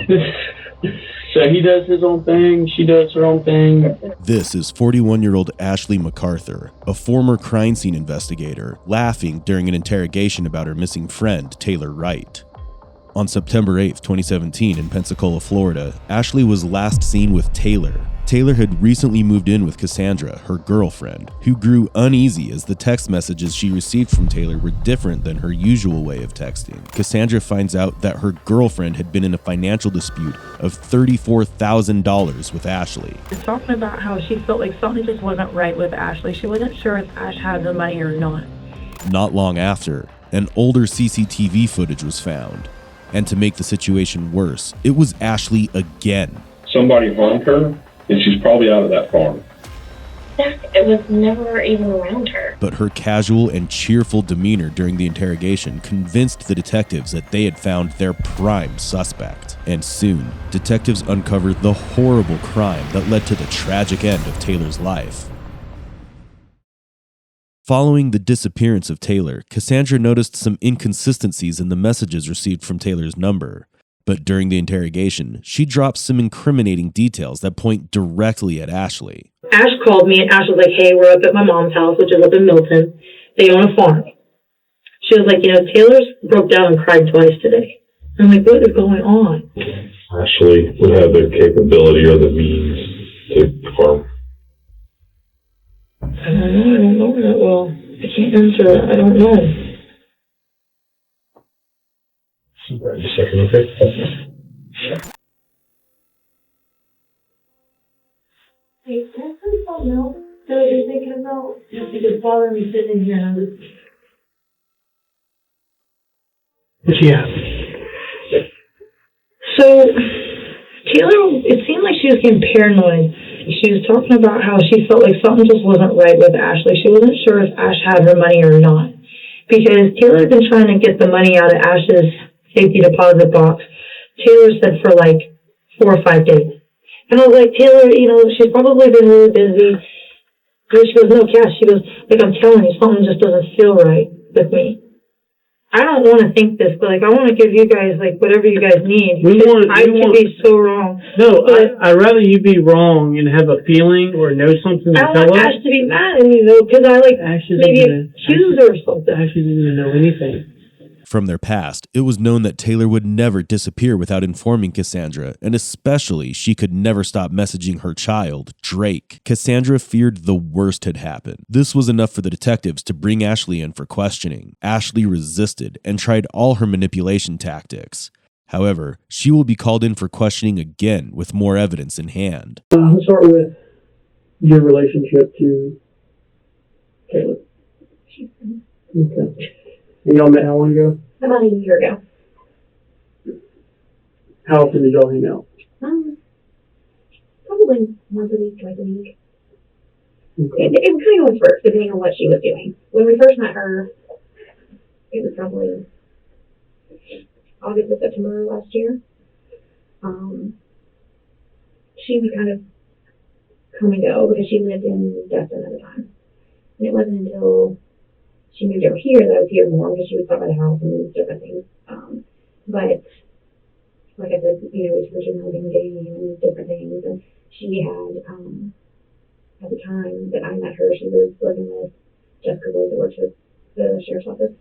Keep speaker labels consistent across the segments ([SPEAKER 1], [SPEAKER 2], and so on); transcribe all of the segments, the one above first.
[SPEAKER 1] So he does his own thing, she does her own thing.
[SPEAKER 2] This is 41-year-old Ashley MacArthur, a former crime scene investigator, laughing during an interrogation about her missing friend, Taylor Wright. On September 8, 2017, in Pensacola, Florida, Ashley was last seen with Taylor. Taylor had recently moved in with Cassandra, her girlfriend, who grew uneasy as the text messages she received from Taylor were different than her usual way of texting. Cassandra finds out that her girlfriend had been in a financial dispute of $34,000 with Ashley.
[SPEAKER 3] Talking about how she felt like something just wasn't right with Ashley. She wasn't sure if Ash had the money or not.
[SPEAKER 2] Not long after, an older CCTV footage was found. And to make the situation worse, it was Ashley again.
[SPEAKER 4] Somebody harmed her, and she's probably out of that farm.
[SPEAKER 5] It was never even around her.
[SPEAKER 2] But her casual and cheerful demeanor during the interrogation convinced the detectives that they had found their prime suspect. And soon, detectives uncovered the horrible crime that led to the tragic end of Taylor's life. Following the disappearance of Taylor, Cassandra noticed some inconsistencies in the messages received from Taylor's number. But during the interrogation, she dropped some incriminating details that point directly at Ashley.
[SPEAKER 3] Ash called me and Ash was like, hey, we're up at my mom's house, which is up in Milton. They own a farm. She was like, Taylor's broke down and cried twice today. I'm like, what is going on?
[SPEAKER 4] Ashley would have the capability or the means to harm.
[SPEAKER 3] I don't know that well. I can't answer that. I don't know.
[SPEAKER 4] Just a second, okay?
[SPEAKER 3] Hey, can I say something else that you're thinking about? It's bothering me sitting in here and I'm just...
[SPEAKER 1] Yeah.
[SPEAKER 3] So, Taylor, it seemed like she was getting paranoid. She was talking about how she felt like something just wasn't right with Ashley. She wasn't sure if Ash had her money or not. Because Taylor had been trying to get the money out of Ash's safety deposit box. Taylor said for like 4 or 5 days. And I was like, Taylor, she's probably been really busy. And she goes, no, Cass. She goes, like, I'm telling you, something just doesn't feel right with me. I don't want to think this, but, I want to give you guys, whatever you guys need. I could be so wrong.
[SPEAKER 1] No, I'd rather you be wrong and have a feeling or know something to tell us.
[SPEAKER 3] I don't want Ash to be mad at me, though, because I, maybe accuse her or something.
[SPEAKER 1] Ash doesn't even know anything.
[SPEAKER 2] From their past, it was known that Taylor would never disappear without informing Cassandra, and especially she could never stop messaging her child, Drake. Cassandra feared the worst had happened. This was enough for the detectives to bring Ashley in for questioning. Ashley resisted and tried all her manipulation tactics. However, she will be called in for questioning again with more evidence in hand.
[SPEAKER 1] Let's start with your relationship to Taylor. Okay. And y'all met how long ago?
[SPEAKER 5] About a year ago.
[SPEAKER 1] How often did y'all hang out?
[SPEAKER 5] Probably once a week, twice a week. Okay. It kind of went first, depending on what she was doing. When we first met her, it was probably August or September last year. She would kind of come and go because she lived in Destin at the time. And it wasn't until she moved over here that I was here more because she would stop by the house and different things. But like I said, we was Virgin Holding Day and different things. And she had, at the time that I met her, she was living with Jessica Wood that works at the sheriff's office.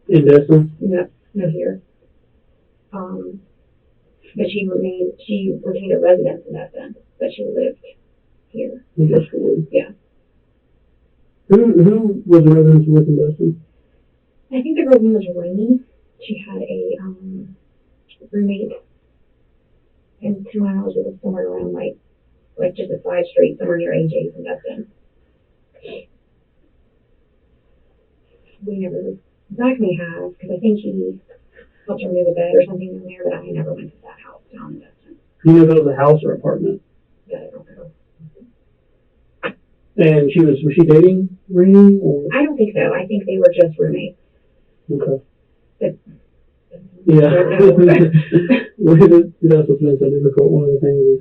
[SPEAKER 1] In Destin?
[SPEAKER 5] No, here. But she retained a residence in Destin, but she lived here.
[SPEAKER 1] In Jessica Wood?
[SPEAKER 5] Yeah.
[SPEAKER 1] Who was the resident with in Destin?
[SPEAKER 5] I think the girl's name was Rainey. She had a roommate, and to my knowledge, it was somewhere around like just a side street somewhere near AJ's in Destin. We never, Zach may have, because I think he helped her move a bed or something in there, but I never went to that house down in Destin.
[SPEAKER 1] You know if it was a house or apartment?
[SPEAKER 5] Yeah, I don't know.
[SPEAKER 1] And was she dating Rainey? Or?
[SPEAKER 5] I don't think so. I think they were just roommates.
[SPEAKER 1] Okay.
[SPEAKER 5] But,
[SPEAKER 1] yeah. That's what's been so difficult. One of the things is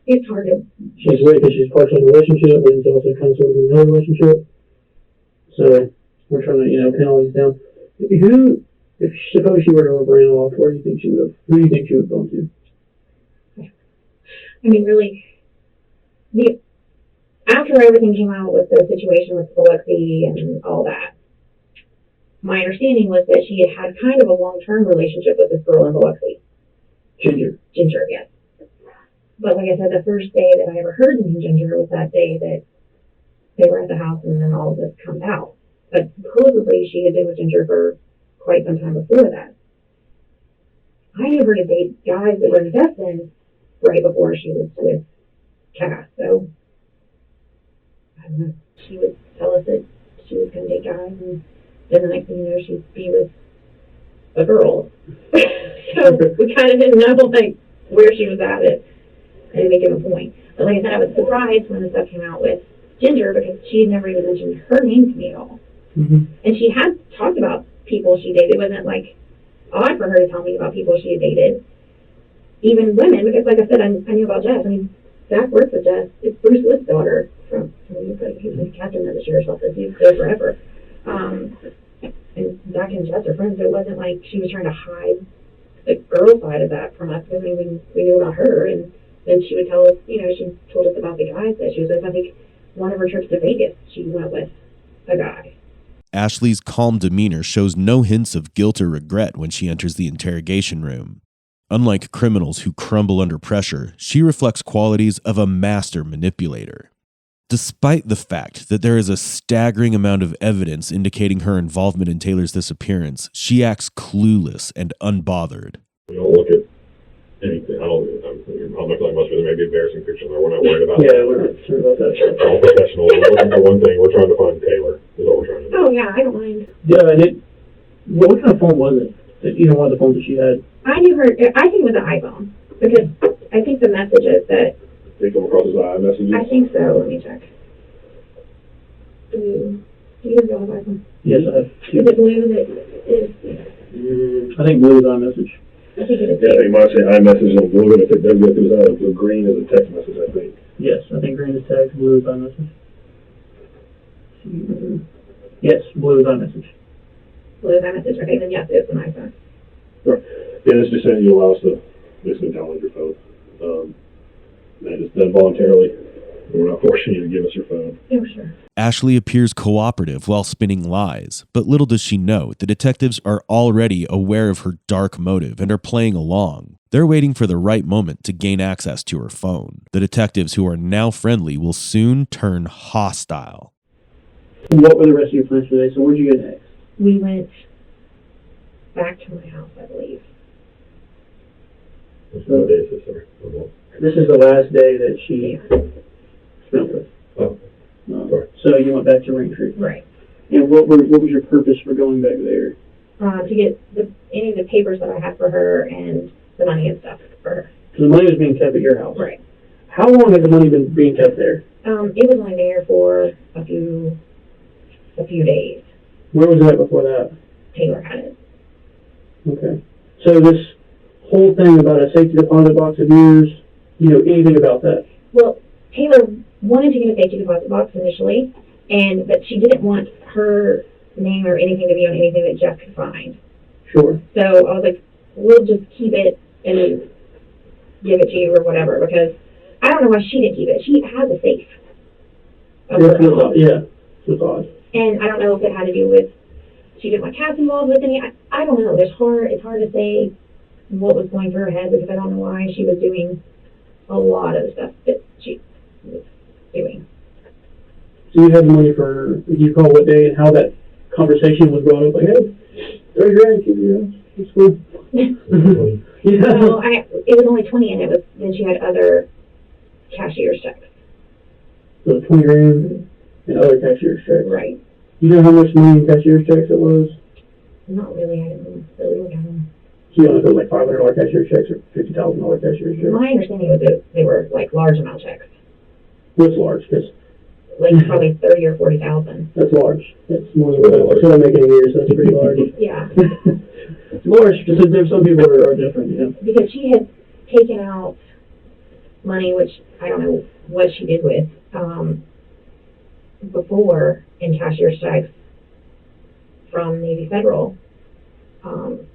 [SPEAKER 5] it's hard to...
[SPEAKER 1] She's weird because she's partially in a relationship, but it's also kind of sort of in another relationship. So we're trying to, pin all these down. Suppose she were to have ran off, where do you think she would have? Who do you think she would have gone to?
[SPEAKER 5] I mean, really, after everything came out with the situation with Biloxi and all that, my understanding was that she had kind of a long-term relationship with this girl in Biloxi.
[SPEAKER 1] Ginger.
[SPEAKER 5] Ginger, yes. But like I said, the first day that I ever heard the name Ginger was that day that they were at the house and then all of this comes out. But supposedly she had been with Ginger for quite some time before that. I knew her to date guys that were in Destin right before she was with Cass. So, I don't know. She would tell us that she was going to date guys, and then the next thing you know, she'd be with a girl. So we kind of didn't know, like, where she was at any given point. But like I said, I was surprised when the stuff came out with Ginger because she had never even mentioned her name to me at all.
[SPEAKER 1] Mm-hmm.
[SPEAKER 5] And she had talked about people she dated. It wasn't like odd for her to tell me about people she had dated. Even women, because like I said, I knew about Jess. I mean, Zach works with Jess. It's Bruce Wood's daughter from he's the captain of the sheriff's office. He's there forever. And Zach and Jess are friends. So it wasn't like she was trying to hide the girl side of that from us because we knew about her. And then she would tell us, she told us about the guys that she was with. I think one of her trips to Vegas, she went with a guy.
[SPEAKER 2] Ashley's calm demeanor shows no hints of guilt or regret when she enters the interrogation room. Unlike criminals who crumble under pressure, she reflects qualities of a master manipulator. Despite the fact that there is a staggering amount of evidence indicating her involvement in Taylor's disappearance, she acts clueless and unbothered.
[SPEAKER 4] We don't look at anything. I'm not like much, but there may be embarrassing pictures there. We're not worried about
[SPEAKER 1] Yeah, we're not sure about that.
[SPEAKER 4] We're all professional. We're looking for one thing. We're trying to find Taylor. Is what we're trying to do.
[SPEAKER 5] Oh, yeah, I don't mind.
[SPEAKER 1] Yeah, and what kind of phone was it? One of the phones that she had?
[SPEAKER 5] I knew her, I think it was an iPhone, because I think the messages that...
[SPEAKER 4] They come across as iMessages?
[SPEAKER 5] I think so. Let me check. Do you guys have iPhone?
[SPEAKER 1] Yes, I have.
[SPEAKER 5] Is it blue that is...
[SPEAKER 1] I think blue is iMessage.
[SPEAKER 5] I think it is.
[SPEAKER 4] Yeah, I think mine say iMessage on blue, and if it does go through that, the green is a text message, I think.
[SPEAKER 1] Yes, I think green is text, blue is iMessage. Yes, blue is iMessage.
[SPEAKER 5] Blue is iMessage. Okay, then yes, it's an iPhone.
[SPEAKER 4] Sure. Yeah, it's just saying you allow us to basically download your phone. And it's done voluntarily. We're not forcing you to give us your phone.
[SPEAKER 5] Oh, sure.
[SPEAKER 2] Ashley appears cooperative while spinning lies, but little does she know the detectives are already aware of her dark motive and are playing along. They're waiting for the right moment to gain access to her phone. The detectives who are now friendly will soon turn hostile.
[SPEAKER 1] What were the rest of your plans for today? So where'd you go next?
[SPEAKER 5] We went back to my house, I believe.
[SPEAKER 4] What day is this, sir?
[SPEAKER 1] This is the last day that she spent with.
[SPEAKER 4] Oh.
[SPEAKER 1] So you went back to Ring Creek.
[SPEAKER 5] Right.
[SPEAKER 1] And what was your purpose for going back there?
[SPEAKER 5] To get any of the papers that I had for her and the money and stuff for her.
[SPEAKER 1] So the money was being kept at your house.
[SPEAKER 5] Right.
[SPEAKER 1] How long has the money been being kept there?
[SPEAKER 5] It was only there for a few days.
[SPEAKER 1] Where was it at before that?
[SPEAKER 5] Taylor had it.
[SPEAKER 1] Okay. So this whole thing about a safety deposit box of yours, anything about that?
[SPEAKER 5] Well, Taylor wanted to get a safety deposit box initially, but she didn't want her name or anything to be on anything that Jeff could find.
[SPEAKER 1] Sure.
[SPEAKER 5] So I was like, we'll just keep it and give it to you or whatever, because I don't know why she didn't keep it. She has a safe.
[SPEAKER 1] Yeah, it's odd.
[SPEAKER 5] And I don't know if it had to do with she didn't want Cass involved with any. I don't know. It's hard to say what was going through her head, because I don't know why she was doing a lot of the stuff that she was doing.
[SPEAKER 1] So you had the money for, you call what day and how that conversation was brought up, like, hey, $30,000, it's cool. Yeah.
[SPEAKER 5] So it was only 20, and then she had other cashier's checks.
[SPEAKER 1] So $20,000 and other cashier's checks.
[SPEAKER 5] Right.
[SPEAKER 1] You know how much money in cashier's checks it was?
[SPEAKER 5] Not really. I didn't really look at them.
[SPEAKER 1] She only put like $500 cashier's checks or $50,000 cashier's checks.
[SPEAKER 5] My understanding was that they were like large amount checks.
[SPEAKER 1] What's large? Because
[SPEAKER 5] like probably 30 or 40,000.
[SPEAKER 1] That's large. That's more than what I make in a year, so that's pretty large.
[SPEAKER 5] Yeah.
[SPEAKER 1] It's large, because there's some people are different, yeah.
[SPEAKER 5] Because she had taken out money, which I don't know what she did with, before in cashier's checks from Navy Federal. And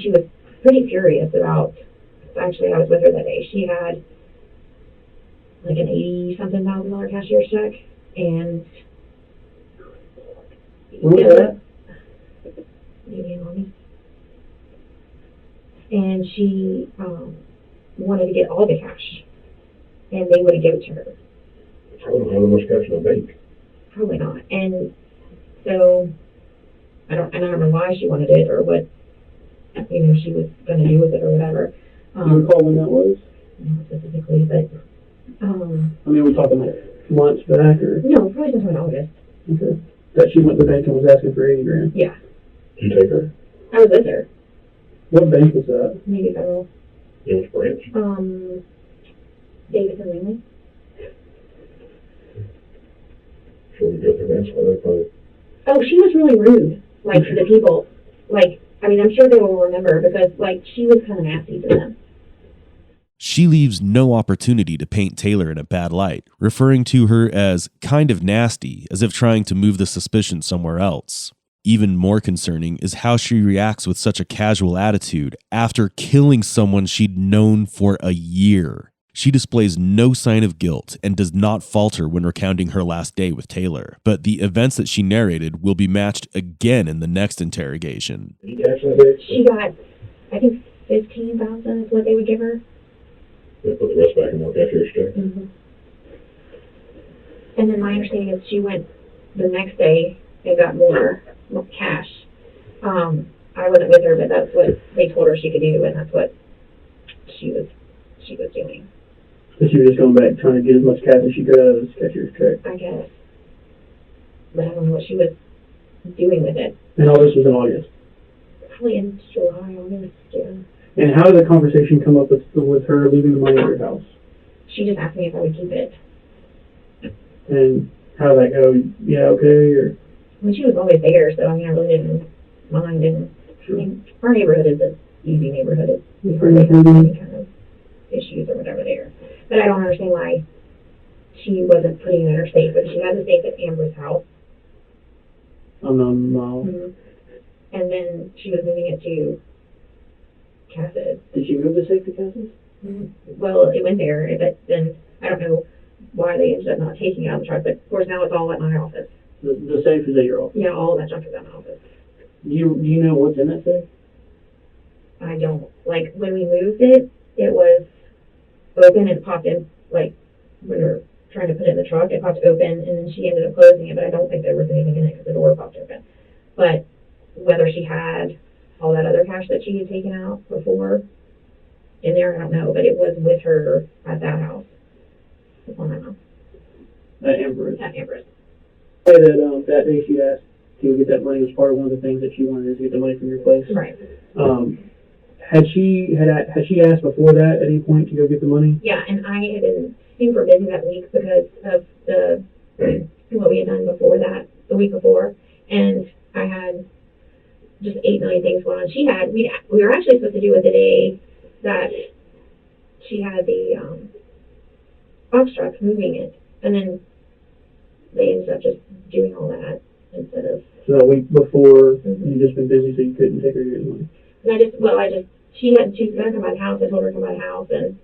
[SPEAKER 5] she was pretty furious about, actually I was with her that day, she had like an $80-something thousand cashier's check, and
[SPEAKER 1] What was that?
[SPEAKER 5] maybe in August. And she wanted to get all the cash, and they wouldn't give it to her.
[SPEAKER 4] Probably don't have that much cash in the bank.
[SPEAKER 5] Probably not. And so I don't know why she wanted it or what she was going to do with it or whatever.
[SPEAKER 1] Do you recall when that was?
[SPEAKER 5] Not specifically, but
[SPEAKER 1] I mean, we're talking like months back, or
[SPEAKER 5] no, probably sometime in August.
[SPEAKER 1] okay. That she went to the bank and was asking for 80 grand.
[SPEAKER 5] Yeah,
[SPEAKER 4] Did you take her?
[SPEAKER 5] I was with her.
[SPEAKER 1] What bank was that?
[SPEAKER 5] Maybe Federal.
[SPEAKER 4] It was branch.
[SPEAKER 5] Davidson Langley.
[SPEAKER 4] Sure, we go through that, so they probably.
[SPEAKER 5] Oh, she was really rude, like to the people. Like, I mean, I'm sure they will remember because like she was kind of nasty to them.
[SPEAKER 2] She leaves no opportunity to paint Taylor in a bad light, referring to her as kind of nasty, as if trying to move the suspicion somewhere else. Even more concerning is how she reacts with such a casual attitude after killing someone she'd known for a year. She displays no sign of guilt and does not falter when recounting her last day with Taylor, but the events that she narrated will be matched again in the next interrogation.
[SPEAKER 4] Did you catch that?
[SPEAKER 5] She got, I think, $15,000 is what they would give her.
[SPEAKER 4] They put the rest back in more cashier's check.
[SPEAKER 5] Mm-hmm. And then my understanding is she went the next day and got more cash. I wasn't with her, but that's what they told her she could do, and that's what she was doing.
[SPEAKER 1] So she was just going back trying to get as much cash as she could out of this cashier's check.
[SPEAKER 5] I guess. But I don't know what she was doing with it.
[SPEAKER 1] And all this was in August.
[SPEAKER 5] Probably in July, August, yeah.
[SPEAKER 1] And how did the conversation come up with her leaving the money at her house?
[SPEAKER 5] She just asked me if I would keep it.
[SPEAKER 1] And how did that go? Yeah, okay, or?
[SPEAKER 5] I mean, she was always there, so I mean, I really didn't mind. And I mean, our neighborhood is an easy neighborhood. It's really not any kind of issues or whatever there. But I don't understand why she wasn't putting it in her safe. But she had the safe at Amber's house.
[SPEAKER 1] No.
[SPEAKER 5] And then she was moving it to Cass's.
[SPEAKER 1] Did she move the safe to Cass's?
[SPEAKER 5] Well, it went there, but then I don't know why they ended up not taking it out of the truck. But of course, now it's all at my office.
[SPEAKER 1] The safe is at your office?
[SPEAKER 5] Yeah, all of that junk is at my office.
[SPEAKER 1] Do you know what's in that safe?
[SPEAKER 5] I don't. Like, when we moved it, it was open and popped in, like, when we were trying to put it in the truck, it popped open, and then she ended up closing it, but I don't think there was anything in it because the door popped open. But whether she had all that other cash that she had taken out before in there, I don't know, but it was with her at that house. That's all I know.
[SPEAKER 1] At Amber's.
[SPEAKER 5] At Amber's.
[SPEAKER 1] Say that that day she asked to get that money was part of one of the things that she wanted to get the money from your place.
[SPEAKER 5] Right.
[SPEAKER 1] Had she asked before that at any point to go get the money?
[SPEAKER 5] Yeah, and I had been super busy that week because of the what we had done before that, the week before, and I had just 8 million things going on. We were actually supposed to do it the day that she had the box truck moving it, and then they ended up just doing all that instead of.
[SPEAKER 1] So that week before, you'd just been busy, so you couldn't take her to get the money.
[SPEAKER 5] And she was going to come by the house. I told her to come by the house, and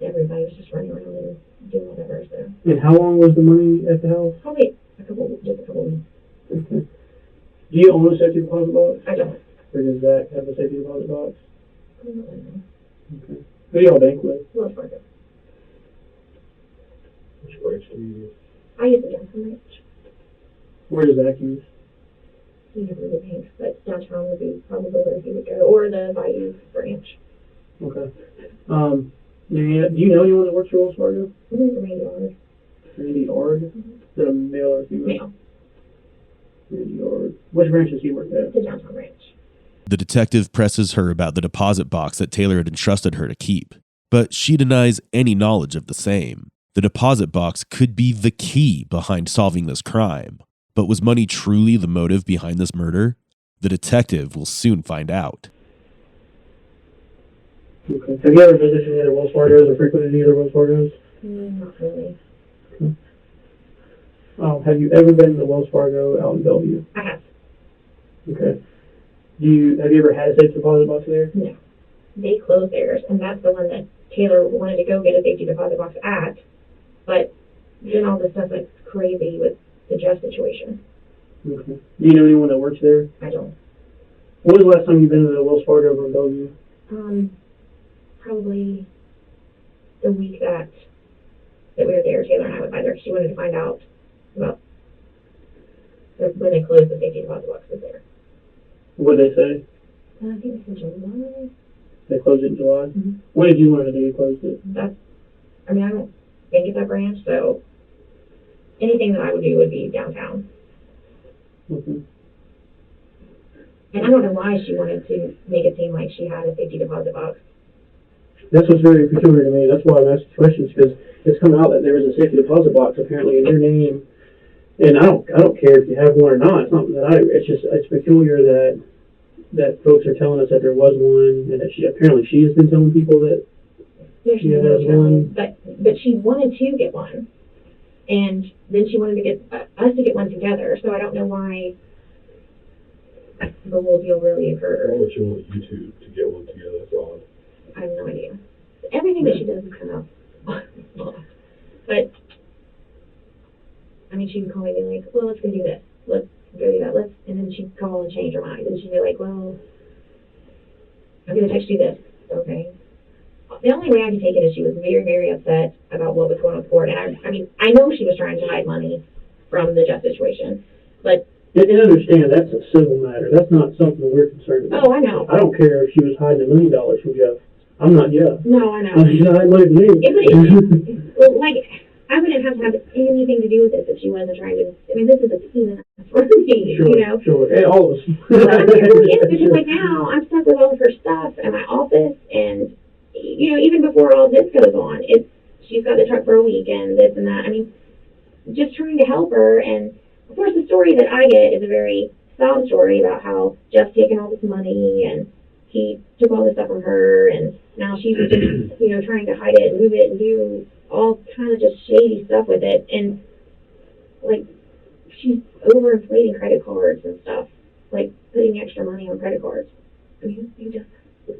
[SPEAKER 5] everybody was just running around and doing whatever. So.
[SPEAKER 1] And how long was the money at the house?
[SPEAKER 5] Probably just a couple weeks.
[SPEAKER 1] Okay. Do you own a safety deposit box?
[SPEAKER 5] I don't.
[SPEAKER 1] Or does Zach have a safety deposit box?
[SPEAKER 5] I don't know.
[SPEAKER 1] Okay. Who do y'all bank with?
[SPEAKER 5] Wells Fargo.
[SPEAKER 4] Which branch do you use?
[SPEAKER 5] I use the downtown branch.
[SPEAKER 1] Where does Zach use?
[SPEAKER 5] He never really banks, but downtown would be probably where he would go, or the Bayou branch.
[SPEAKER 1] Okay. Do you know anyone that works for Wells Fargo?
[SPEAKER 5] Randy Ard.
[SPEAKER 1] Randy Ard? Is that a male or female?
[SPEAKER 5] Male.
[SPEAKER 1] Randy Ard. Which branch does he work at?
[SPEAKER 5] The downtown branch.
[SPEAKER 2] The detective presses her about the deposit box that Taylor had entrusted her to keep, but she denies any knowledge of the same. The deposit box could be the key behind solving this crime. But was money truly the motive behind this murder? The detective will soon find out.
[SPEAKER 1] Okay. Have you ever visited any other Wells Fargo's or frequented any other Wells Fargo's?
[SPEAKER 5] Not really.
[SPEAKER 1] Okay. Have you ever been to Wells Fargo out in Bellevue?
[SPEAKER 5] I have.
[SPEAKER 1] Okay. Have you ever had a safe deposit box there?
[SPEAKER 5] No. They closed theirs, and that's the one that Taylor wanted to go get a safety deposit box at, but then all this stuff went crazy with the Jeff situation.
[SPEAKER 1] Okay. Do you know anyone that works there?
[SPEAKER 5] I don't.
[SPEAKER 1] When was the last time you've been to the Wells Fargo over in Bellevue?
[SPEAKER 5] Probably the week that we were there. Taylor and I went by there. She wanted to find out about when they closed the safety deposit box was there.
[SPEAKER 1] What did they say?
[SPEAKER 5] I think it's in July.
[SPEAKER 1] They closed it in July?
[SPEAKER 5] Mm-hmm.
[SPEAKER 1] When did you want to do you closed it?
[SPEAKER 5] I don't bank at that branch, so anything that I would do would be downtown.
[SPEAKER 1] Mm-hmm.
[SPEAKER 5] And I don't know why she wanted to make it seem like she had a safety deposit box.
[SPEAKER 1] That's what's very peculiar to me. That's why I'm asking questions, because it's come out that there was a safety deposit box apparently in your name. And I don't care if you have one or not. It's not that it's peculiar that folks are telling us that there was one, and that she has been telling people that she has one.
[SPEAKER 5] But she wanted to get one, and then she wanted to get us to get one together. So I don't know why the whole deal really occurred.
[SPEAKER 4] Why would she want you two to get one together? That's odd.
[SPEAKER 5] I have no idea. Everything that she does is kind of odd. But I mean, she would call me and be like, "Well, let's go do this. Let's go do that. And then she'd call and change her mind, and she'd be like, "Well, I'm going to text you this." Okay. The only way I could take it is she was very, very upset about what was going on with court. And I mean, I know she was trying to hide money from the Jeff situation, but...
[SPEAKER 1] And understand, that's a civil matter. That's not something we're concerned about.
[SPEAKER 5] Oh, I know.
[SPEAKER 1] I don't care if she was hiding $1 million from Jeff. I'm not Jeff.
[SPEAKER 5] No, I know.
[SPEAKER 1] She's not hiding money from me.
[SPEAKER 5] Well, like, I wouldn't have to have anything to do with this if she wasn't trying to... I mean, this is a team for me,
[SPEAKER 1] sure,
[SPEAKER 5] you know?
[SPEAKER 1] Sure, hey, all of us.
[SPEAKER 5] But I mean, it really is, because like now, I'm stuck with all of her stuff in my office, and you know, even before all this goes on, she's got the truck for a week and this and that. I mean, just trying to help her. And of course, the story that I get is a very sob story about how Jeff's taken all this money and he took all this stuff from her, and now she's just, you know, trying to hide it and move it and do all kind of just shady stuff with it. And like, she's overinflating credit cards and stuff, like putting extra money on credit cards. I mean, you just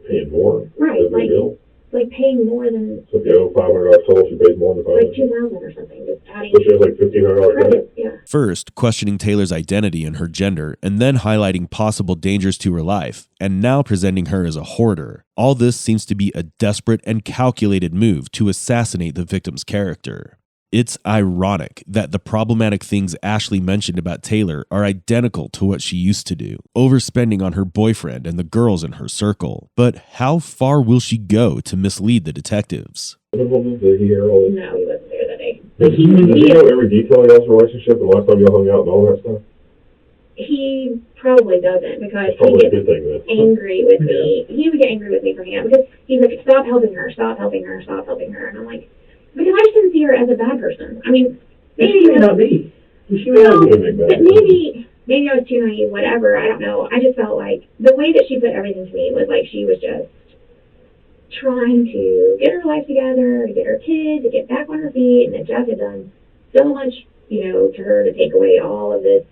[SPEAKER 4] paying more.
[SPEAKER 5] Right, like paying more than...
[SPEAKER 4] So if you owe $500 total, she pays more than $500.
[SPEAKER 5] Like $2,000 or something, just adding...
[SPEAKER 4] So she has like $1,500
[SPEAKER 5] credit, yeah.
[SPEAKER 2] First, questioning Taylor's identity and her gender, and then highlighting possible dangers to her life, and now presenting her as a hoarder. All this seems to be a desperate and calculated move to assassinate the victim's character. It's ironic that the problematic things Ashley mentioned about Taylor are identical to what she used to do, overspending on her boyfriend and the girls in her circle. But how far will she go to mislead the detectives?
[SPEAKER 4] Did he hear all this?
[SPEAKER 5] No, he wasn't there that day.
[SPEAKER 4] Does he know every detail of y'all's relationship and last time y'all hung out and all that stuff?
[SPEAKER 5] He probably doesn't, because
[SPEAKER 4] Probably
[SPEAKER 5] he
[SPEAKER 4] a good thing, then.
[SPEAKER 5] gets angry with me. He would get angry with me for him, because he's like, stop helping her, stop helping her, stop helping her. And I'm like, because I just didn't see her as a bad person. I mean, maybe...
[SPEAKER 1] She may not be. She may not be.
[SPEAKER 5] But maybe I was too naive, whatever, I don't know. I just felt like the way that she put everything to me was like she was just trying to get her life together, to get her kids, to get back on her feet, and that Jeff had done so much, you know, to her to take away all of this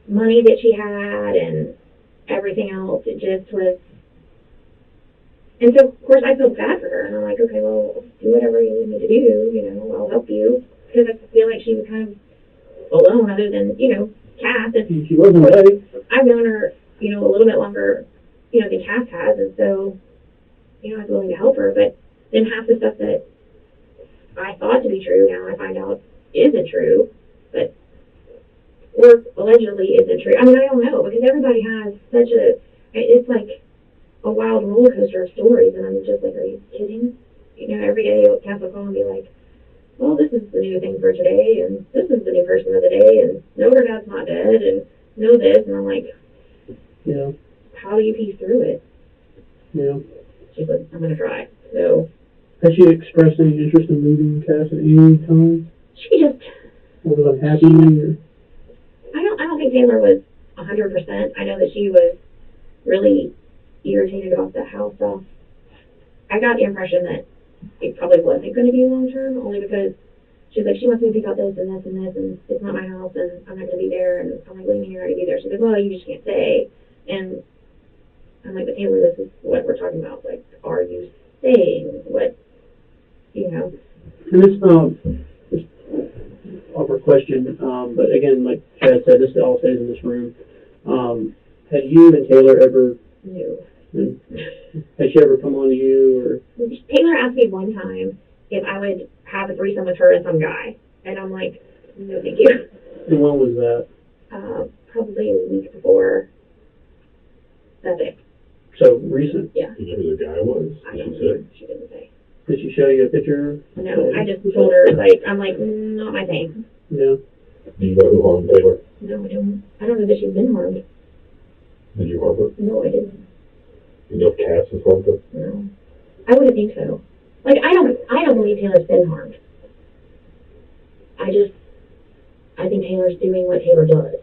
[SPEAKER 5] money that she had and everything else. It just was... And so, of course, I feel bad for her, and I'm like, okay, well, do whatever you need me to do, you know, I'll help you, because I feel like she was kind of alone, other than, you know, Cass. And
[SPEAKER 1] she wasn't ready.
[SPEAKER 5] I've known her, you know, a little bit longer, you know, than Cass has, and so, you know, I was willing to help her, but then half the stuff that I thought to be true, now I find out isn't true, but, or allegedly isn't true. I mean, I don't know, because everybody has such it's like a wild roller coaster of stories, and I'm just like, are you kidding? You know, every day Cass will call and be like, well, this is the new thing for today, and this is the new person of the day, and no, her dad's not dead, and no this, and I'm like,
[SPEAKER 1] yeah,
[SPEAKER 5] how do you piece through it?
[SPEAKER 1] Yeah.
[SPEAKER 5] She's like, I'm going to try. So.
[SPEAKER 1] Has she expressed any interest in leaving Cass at any time?
[SPEAKER 5] She just.
[SPEAKER 1] Or was unhappy? Or?
[SPEAKER 5] I don't think Taylor was 100%. I know that she was really irritated about the house stuff. I got the impression that it probably wasn't going to be long term, only because she's like, she wants me to pick out this and this and this, and it's not my house, and I'm not going to be there, and I'm like, what do you mean you're not going to be there? She's like, well, you just can't stay. And I'm like, but Taylor, this is what we're talking about. Like, are you staying? What you know.
[SPEAKER 1] And this awkward question, but again, like Chad said, this all stays in this room. Had you and Taylor ever,
[SPEAKER 5] No.
[SPEAKER 1] had she ever come on to you, or?
[SPEAKER 5] Taylor asked me one time if I would have a threesome with her and some guy, and I'm like, no, thank you.
[SPEAKER 1] And when was that?
[SPEAKER 5] Probably a week before. That's it.
[SPEAKER 1] So recent?
[SPEAKER 5] Yeah.
[SPEAKER 4] You know who the guy was?
[SPEAKER 5] I
[SPEAKER 4] She
[SPEAKER 5] don't
[SPEAKER 4] said.
[SPEAKER 5] know. She didn't say.
[SPEAKER 1] Did she show you a picture?
[SPEAKER 5] No, I just told her, like, I'm like, not my thing.
[SPEAKER 1] Yeah.
[SPEAKER 4] Do you know who harmed Taylor?
[SPEAKER 5] No, I don't. I don't know that she's been harmed.
[SPEAKER 4] Did you harm her?
[SPEAKER 5] No, I didn't.
[SPEAKER 4] You know if Cass has harmed her?
[SPEAKER 5] No. I wouldn't think so. Like, I don't believe Taylor's been harmed. I think Taylor's doing what Taylor does.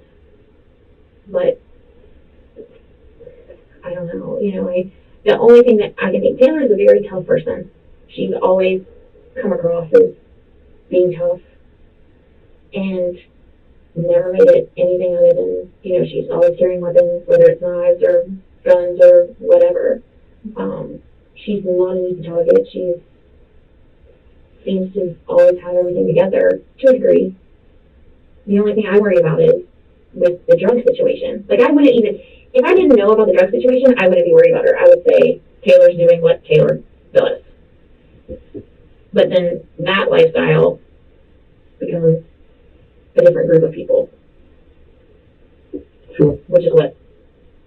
[SPEAKER 5] But, I don't know, you know, the only thing that I can think, Taylor is a very tough person. She's always come across as being tough and never made it anything other than, you know, she's always carrying weapons, whether it's knives or guns or whatever. She's not an easy target. She seems to always have everything together to a degree. The only thing I worry about is with the drug situation. Like, I wouldn't even, if I didn't know about the drug situation, I wouldn't be worried about her. I would say Taylor's doing what Taylor does. But then that lifestyle becomes a different group of people.
[SPEAKER 1] Sure.
[SPEAKER 5] Which is what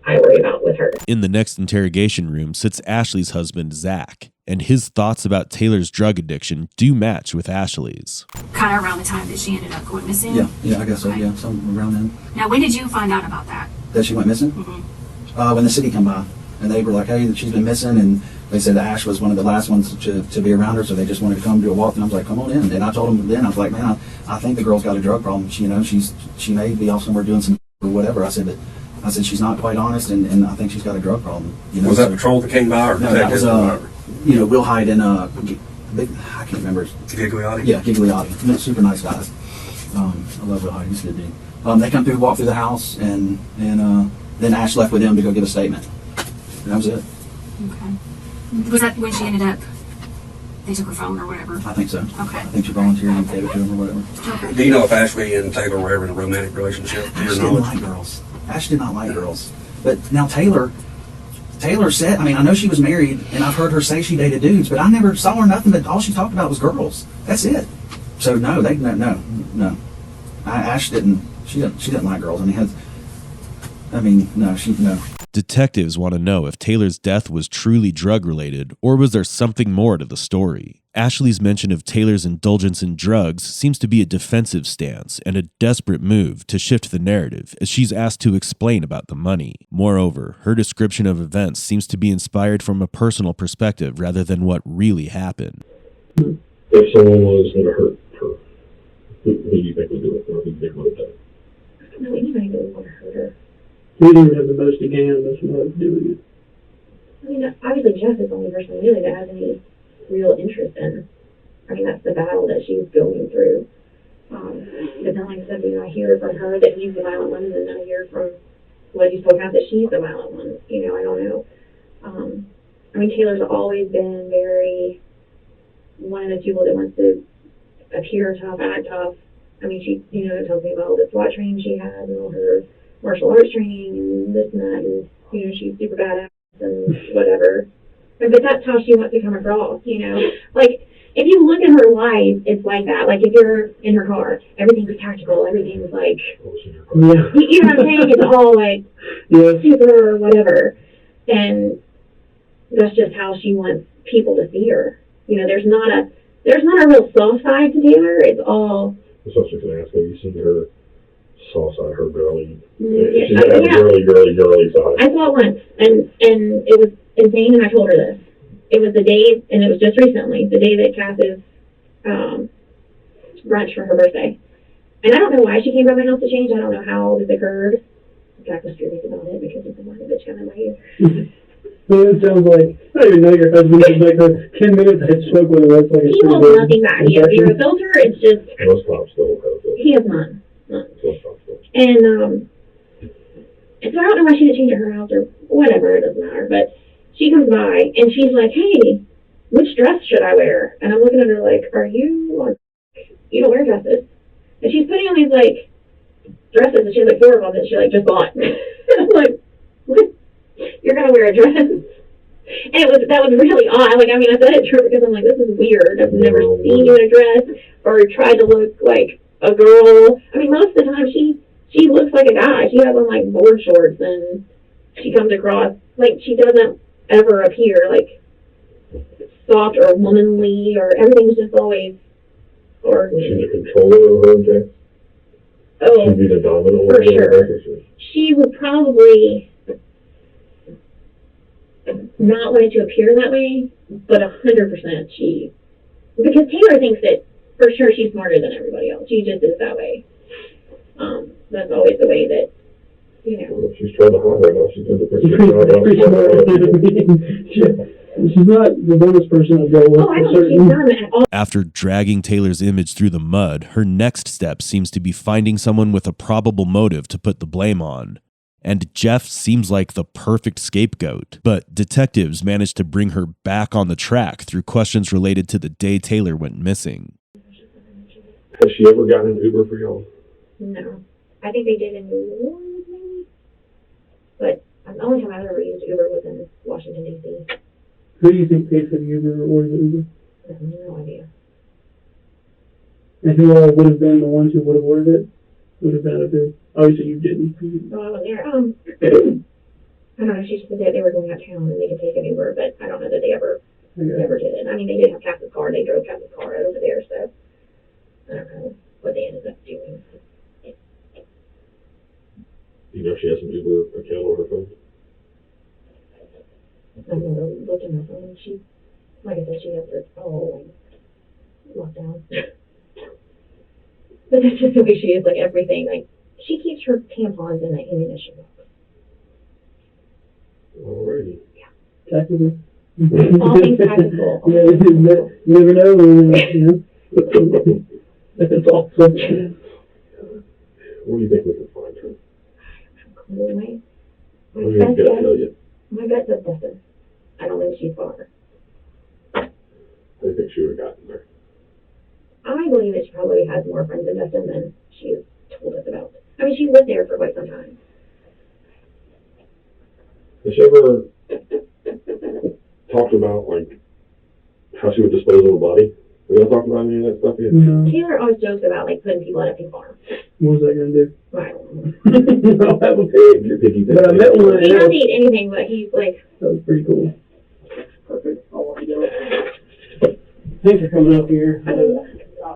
[SPEAKER 5] I worry about with her.
[SPEAKER 2] In the next interrogation room sits Ashley's husband, Zach, and his thoughts about Taylor's drug addiction do match with Ashley's.
[SPEAKER 6] Kind of around the time that she ended up going missing?
[SPEAKER 7] Yeah, I guess so,
[SPEAKER 6] Okay.
[SPEAKER 7] yeah, something around then.
[SPEAKER 6] Now, when did you find out about that?
[SPEAKER 7] That she went missing?
[SPEAKER 6] Mm-hmm.
[SPEAKER 7] When the city come by, and they were like, hey, she's been missing, and they said Ash was one of the last ones to be around her, so they just wanted to come do a walk, and I was like, come on in. And I told them then, I was like, man, I think the girl's got a drug problem. She, you know, she may be off somewhere doing some or whatever. I said she's not quite honest, and I think she's got a drug problem. You know,
[SPEAKER 8] Was that patrol that came by, or
[SPEAKER 7] no, that was
[SPEAKER 8] detective?
[SPEAKER 7] you know, Will Hyde and big, I can't remember.
[SPEAKER 8] Gigliotti?
[SPEAKER 7] Yeah, Gigliotti. Super nice guys. I love Will Hyde. He's a good dude. They come through, walk through the house, and then Ash left with him to go give a statement. And that was it.
[SPEAKER 6] Okay. Was that when she ended up, they took her phone or whatever?
[SPEAKER 7] I think so.
[SPEAKER 6] Okay.
[SPEAKER 7] I think she volunteered and gave it to him or whatever.
[SPEAKER 6] Okay.
[SPEAKER 8] Do you know if Ashley and Taylor were ever in a romantic relationship? To
[SPEAKER 7] Ash
[SPEAKER 8] your
[SPEAKER 7] didn't
[SPEAKER 8] knowledge?
[SPEAKER 7] like girls. Ash did not like girls. But now Taylor said, I mean, I know she was married, and I've heard her say she dated dudes, but I never saw her nothing but all she talked about was girls. That's it. So no. Ash didn't. She didn't like girls. No.
[SPEAKER 2] Detectives want to know if Taylor's death was truly drug-related, or was there something more to the story? Ashley's mention of Taylor's indulgence in drugs seems to be a defensive stance and a desperate move to shift the narrative as she's asked to explain about the money. Moreover, her description of events seems to be inspired from a personal perspective rather than what really happened.
[SPEAKER 4] If someone was going to hurt her, who do you think would do it? Or who do you think would have done it?
[SPEAKER 5] I don't know anybody that would want to hurt her.
[SPEAKER 1] You didn't even have the most to gain and most of doing it.
[SPEAKER 5] I mean, obviously Jess is the only person really that has any real interest in. I mean, that's the battle that she's going through. But then, like I said, you know, I hear from her that he's the violent one, and then I hear from what you spoke out that she's the violent one. You know, I don't know. I mean, Taylor's always been very one of those people that wants to appear tough, act tough. I mean, she, you know, tells me about all the SWAT training she had and all her martial arts training and this and that, and, you know, she's super badass and whatever. But that's how she wants to come across, you know. Like, if you look at her life, it's like that. Like, if you're in her car, everything's tactical, everything's like,
[SPEAKER 1] Yeah.
[SPEAKER 5] you know what I'm saying? It's all like
[SPEAKER 1] Yeah.
[SPEAKER 5] super or whatever. And that's just how she wants people to see her. You know, there's not a real soft side to Taylor. It's all.
[SPEAKER 4] I was also going to ask, have you seen her soft side, her girly?
[SPEAKER 5] Yeah,
[SPEAKER 4] She's got a girly side.
[SPEAKER 5] I saw it once, and it was insane, and I told her this. It was the day, and it was just recently, the day that Cass's brunch for her birthday. And I don't know why she came by my house to change. I don't know how this occurred. Jack was curious about it because it's a line of bitch kind of my ear.
[SPEAKER 1] Well, it sounds like, I don't even know your husband. It's like for 10 minutes I had smoked with him. That's like
[SPEAKER 5] He holds nothing back. He has zero filter. It's just,
[SPEAKER 4] Most cops still have those.
[SPEAKER 5] he has none. None.
[SPEAKER 4] Most cops still.
[SPEAKER 5] And so I don't know why she didn't change her house or whatever, it doesn't matter. But she comes by and she's like, hey, which dress should I wear? And I'm looking at her like, you don't wear dresses. And she's putting on these like dresses, and she has like 4 of them that she like just bought. I'm like, what? You're gonna wear a dress? And that was really odd. Like, I mean, I said it to her because I'm like, this is weird. I've never seen you in a dress or tried to look like a girl. I mean, most of the time she looks like a guy. She has on like board shorts, and she comes across like she doesn't ever appear like soft or womanly, or everything's just always or
[SPEAKER 4] She's a controller of her object.
[SPEAKER 5] oh,
[SPEAKER 4] She'd be the dominant one.
[SPEAKER 5] for sure. She would probably not want it to appear that way, but 100% she, because Taylor thinks that for sure she's smarter than everybody else. She just is that way. That's always the way that, you know.
[SPEAKER 4] Well, she's trying to hide right now. She's doing the
[SPEAKER 1] She's
[SPEAKER 4] pretty good job.
[SPEAKER 1] pretty smart. She's not the dumbest person to go with.
[SPEAKER 5] Oh, I don't think she's dumb at all.
[SPEAKER 2] After dragging Taylor's image through the mud, her next step seems to be finding someone with a probable motive to put the blame on. And Jeff seems like the perfect scapegoat, but detectives managed to bring her back on the track through questions related to the day Taylor went missing.
[SPEAKER 4] Has she ever gotten an Uber for y'all?
[SPEAKER 5] No. I think they did in New Orleans, maybe. But the only time I've ever used Uber was in Washington, D.C.
[SPEAKER 1] Who do you think paid for the Uber or the Uber?
[SPEAKER 5] I have no idea.
[SPEAKER 1] And who all would have been the ones who would have ordered it? Would have been who? Obviously you didn't.
[SPEAKER 5] Oh, I wasn't there. I don't know. She said that they were going out of town and they could take an Uber, but I don't know that they ever did it. I mean, they did have Cass's car. They drove Cass's car over there, so I don't know what they ended up doing.
[SPEAKER 4] You know she has an Uber account on her phone?
[SPEAKER 5] I've never looked at her phone. She, like I said, she has it all locked down. But that's just the way she is, like everything. Like, she keeps her tampons in the ammunition box.
[SPEAKER 4] Alrighty.
[SPEAKER 1] Tactical.
[SPEAKER 5] All things tactical.
[SPEAKER 1] Yeah, you never know. You know. That's awesome.
[SPEAKER 4] What do you think we can find her?
[SPEAKER 5] My
[SPEAKER 4] I'm gonna tell you.
[SPEAKER 5] My gut says Destin. I don't think she's far.
[SPEAKER 4] I think she would have gotten there.
[SPEAKER 5] I believe that she probably has more friends in Destin than she has told us about. I mean, she lived there for quite some time.
[SPEAKER 4] Has she ever talked about, like, how she would dispose of a body? Have y'all talked about any of that stuff yet?
[SPEAKER 1] No.
[SPEAKER 5] Taylor always jokes about, like, putting people in a pig farm.
[SPEAKER 1] What was I going to do?
[SPEAKER 5] I don't know.
[SPEAKER 1] I'll have a pig.
[SPEAKER 4] Your piggy bank.
[SPEAKER 1] But I met one.
[SPEAKER 5] He doesn't eat anything, but he's, like...
[SPEAKER 1] That was pretty cool. Perfect. I'll let you go. Thanks for coming up here.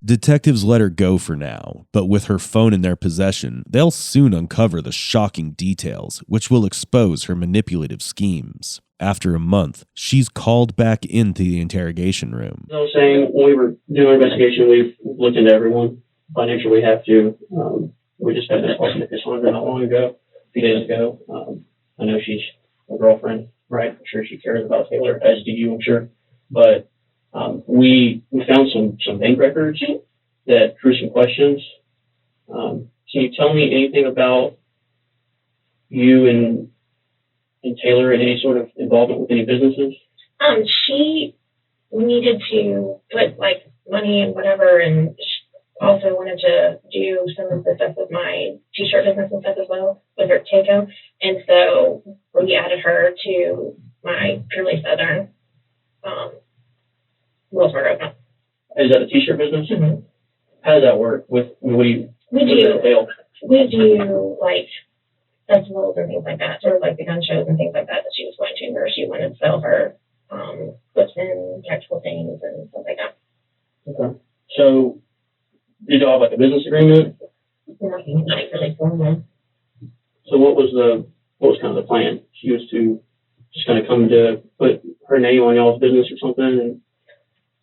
[SPEAKER 2] Detectives let her go for now, but with her phone in their possession, they'll soon uncover the shocking details, which will expose her manipulative schemes. After a month, she's called back into the interrogation room.
[SPEAKER 9] I was saying, when we were doing our investigation, we've looked into everyone. By nature, we have to. We just had that person at this one not long ago, a few days ago. I know she's a girlfriend, right? I'm sure she cares about Taylor, as do you, I'm sure. But we found some bank records that drew some questions. Can you tell me anything about you and Taylor and any sort of involvement with any businesses?
[SPEAKER 10] She needed to put like money and whatever, and she also wanted to do some of the stuff with my t-shirt business and stuff as well with her Takeo. And so we added her to my Purely Southern Willsburg account.
[SPEAKER 9] Is that a t-shirt business?
[SPEAKER 10] Mm-hmm.
[SPEAKER 9] How does that work? What do you
[SPEAKER 10] We
[SPEAKER 9] what does that entail?
[SPEAKER 10] do like festivals and things like that, sort of like the gun shows and things like that she was going to, where she wanted to sell her clips and tactical things and stuff like that.
[SPEAKER 9] Okay. So did y'all have like a business agreement?
[SPEAKER 10] Nothing like really formal.
[SPEAKER 9] So what was kind of the plan? She was to just kind of come to put her name on y'all's business or something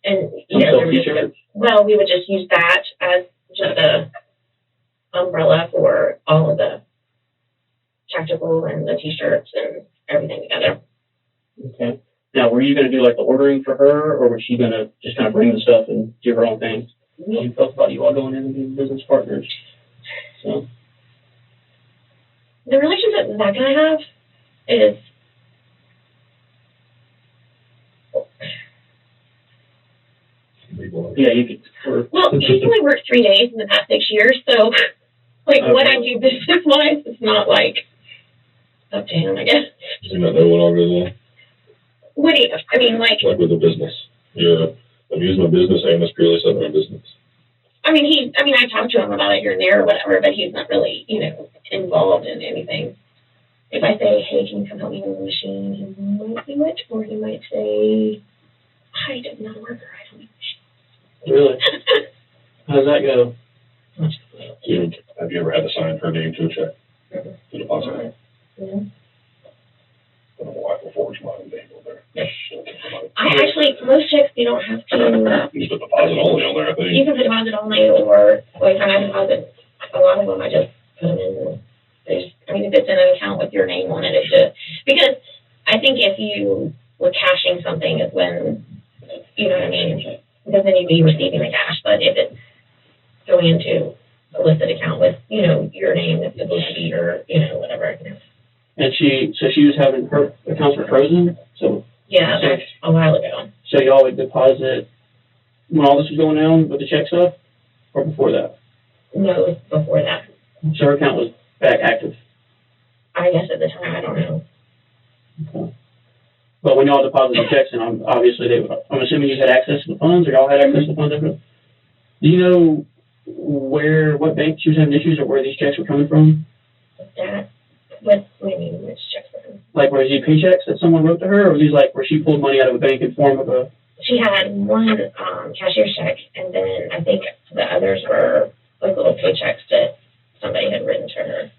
[SPEAKER 10] And
[SPEAKER 9] and
[SPEAKER 10] yeah,
[SPEAKER 9] sell
[SPEAKER 10] we
[SPEAKER 9] t-shirts?
[SPEAKER 10] we would just use that as just a umbrella for all of the tactical and the t-shirts and everything together.
[SPEAKER 9] Okay. Now, were you going to do like the ordering for her, or was she going to just kind of bring the stuff and do her own thing? You felt about you all going in and being business partners. So
[SPEAKER 10] The relationship that Zach and I have is
[SPEAKER 4] people.
[SPEAKER 9] Yeah, you could.
[SPEAKER 10] Well, he's only worked 3 days in the past 6 years, so like what I do business wise, it's not like up to him, I guess.
[SPEAKER 4] Does he not know what all goes on?
[SPEAKER 10] What do you, I mean, like
[SPEAKER 4] with a business. I'm using my business and it's purely something in business.
[SPEAKER 10] I talked to him about it here and there or whatever, but he's not really, involved in anything. If I say, hey, can you come help me with the machine, he might do it, or he might say, I did not work, or I don't know.
[SPEAKER 9] Really? How's that go?
[SPEAKER 4] Have you ever had to sign her name to a check?
[SPEAKER 10] Mm-hmm.
[SPEAKER 4] To deposit?
[SPEAKER 10] Yeah.
[SPEAKER 4] I don't know why I can forge my name on there.
[SPEAKER 10] Most checks you don't have to.
[SPEAKER 4] You just put deposit only on there, I think.
[SPEAKER 10] You can put deposit only, or if I deposit, a lot of them I just put them in. If it's in an account with your name on it, it's just because I think if you were cashing something is when, you know what I mean, because then you'd be receiving the cash. But if it's going into a listed account with, your name, it's supposed to be your, whatever.
[SPEAKER 9] And she was having her accounts were frozen, so.
[SPEAKER 10] Yeah, that's a while ago.
[SPEAKER 9] So y'all would deposit when all this was going down with the check stuff, or before that?
[SPEAKER 10] No, it was before that.
[SPEAKER 9] So her account was back active.
[SPEAKER 10] I guess at the time, I don't know.
[SPEAKER 9] Okay. But when y'all deposited the checks, and obviously I'm assuming you had access to the funds, or y'all had access to the funds. Do you know what bank she was having issues, or where these checks were coming from?
[SPEAKER 10] What do you mean, which checks were coming?
[SPEAKER 9] Like, were these paychecks that someone wrote to her, or were these like where she pulled money out of a bank in form of a?
[SPEAKER 10] She had one cashier's check, and then I think the others were like little paychecks that somebody had written to her.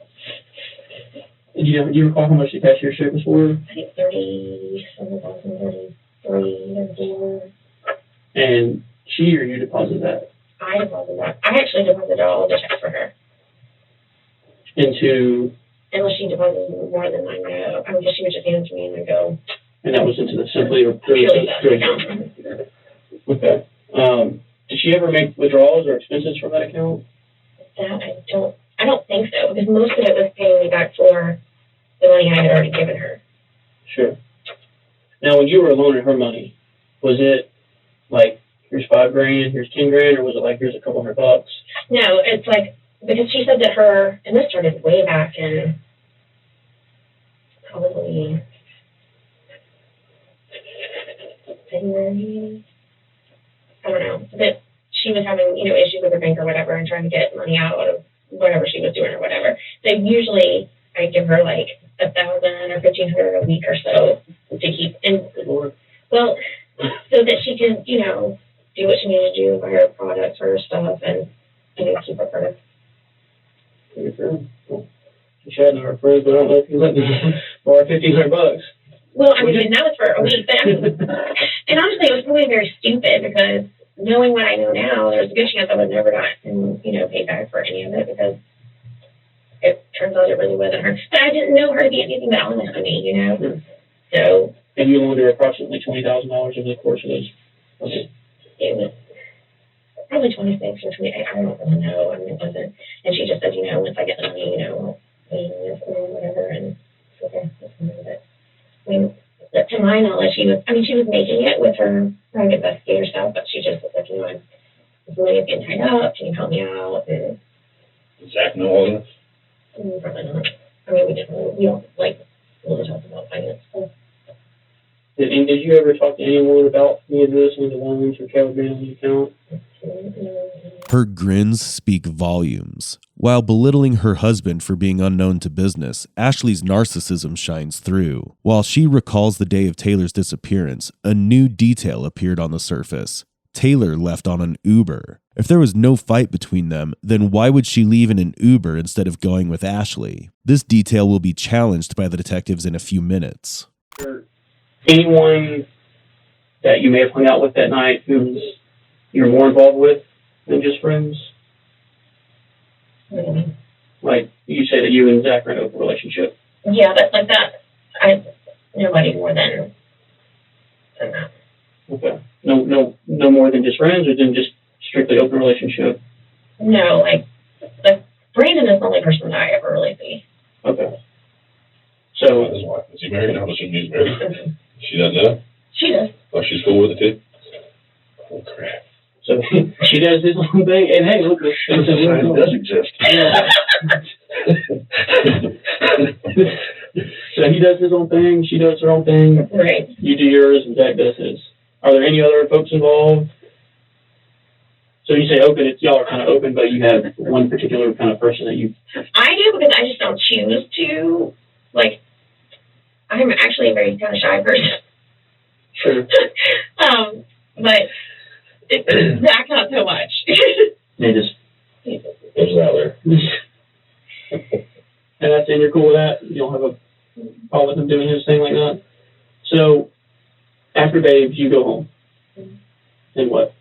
[SPEAKER 9] Do you recall how much the cashier's check was for?
[SPEAKER 10] I think 37,000, 34.
[SPEAKER 9] And she or you deposited that?
[SPEAKER 10] I deposited that. I actually deposited all the checks for her.
[SPEAKER 9] Into?
[SPEAKER 10] Unless she deposited more than I know. Because she would just hand it to me and then go.
[SPEAKER 9] And that was into the Simply or
[SPEAKER 10] purely account.
[SPEAKER 9] Okay. Did she ever make withdrawals or expenses from that account?
[SPEAKER 10] That I don't think so, because most of it was paying me back for the money I had already given her.
[SPEAKER 9] Sure. Now, when you were loaning her money, was it like, here's $5,000, here's $10,000, or was it like, here's a couple $100?
[SPEAKER 10] No, it's like, because she said that and this started way back in probably February, I don't know, that she was having, issues with her bank or whatever and trying to get money out of whatever she was doing or whatever. So usually I give her like $1,000 or $1,500 a week or so to keep in, well, so that she can, do what she needs to do, buy her products or her stuff and, keep her part of.
[SPEAKER 9] She had no friends, but I don't know if you let me borrow $1,500.
[SPEAKER 10] Well, that was for a week, but and honestly, it was probably very stupid because knowing what I know now, there's a good chance I would never gotten, paid back for any of it because it turns out it really wasn't her. But I didn't know her to be anything but honest to me, So.
[SPEAKER 9] And you loaned her approximately $20,000 over the course of those. Okay.
[SPEAKER 10] It was probably 26 or 28. I don't really know. It wasn't. And she just said, once I get the money, I'll pay this or whatever. And okay, that's fine with it. To my knowledge, she was making it with her private investigator stuff, but she just was like, this money is getting tied up. Can you help me out? And
[SPEAKER 4] does Zach know all this?
[SPEAKER 10] Probably not. We don't really talk about finance stuff.
[SPEAKER 9] And did you ever talk to anyone about any of this, any of the loans or Caleb being on the account?
[SPEAKER 2] Her grins speak volumes. While belittling her husband for being unknown to business, Ashley's narcissism shines through. While she recalls the day of Taylor's disappearance, a new detail appeared on the surface. Taylor left on an Uber. If there was no fight between them, then why would she leave in an Uber instead of going with Ashley? This detail will be challenged by the detectives in a few minutes.
[SPEAKER 9] Anyone that you may have hung out with that night who you're more involved with than just friends?
[SPEAKER 10] Mm-hmm.
[SPEAKER 9] Like you say that you and Zach are in an open relationship.
[SPEAKER 10] Yeah, but like that, nobody more than that.
[SPEAKER 9] Okay. No more than just friends, or than just strictly open relationship?
[SPEAKER 10] No, like Brandon is the only person that I ever really see.
[SPEAKER 9] Okay. So
[SPEAKER 4] his wife, is he married? I'm assuming he's married. She doesn't know?
[SPEAKER 10] She does.
[SPEAKER 4] Oh, she's cool with it too? Oh, crap.
[SPEAKER 9] So she does his own thing, and hey, look,
[SPEAKER 4] Society does exist.
[SPEAKER 9] So he does his own thing, she does her own thing.
[SPEAKER 10] Right.
[SPEAKER 9] You do yours, and Zach does his. Are there any other folks involved? So you say open, it's y'all are kind of open, but you have one particular kind of person that you.
[SPEAKER 10] I do because I just don't choose to. Like, I'm actually a very kind of shy person.
[SPEAKER 9] Sure.
[SPEAKER 10] But Zach not so much.
[SPEAKER 9] They just.
[SPEAKER 4] It's out there.
[SPEAKER 9] And that's and you're cool with that. You don't have a problem with him doing his thing like that. So after babes, you go home. Then what?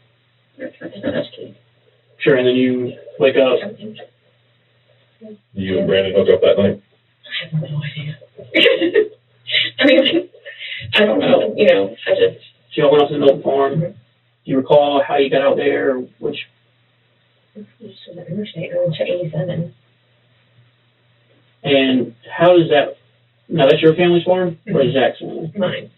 [SPEAKER 9] Sure, and then you wake up.
[SPEAKER 4] You and Brandon hook up that night?
[SPEAKER 10] I have no idea. I mean, I don't know. You know, I just.
[SPEAKER 9] So y'all went off to the Milton Farm. Do you recall how you got out there? Or which?
[SPEAKER 10] Just to the interstate or to 87.
[SPEAKER 9] And how does that? Now that's your family's farm, or is Zach's family?
[SPEAKER 10] Mine.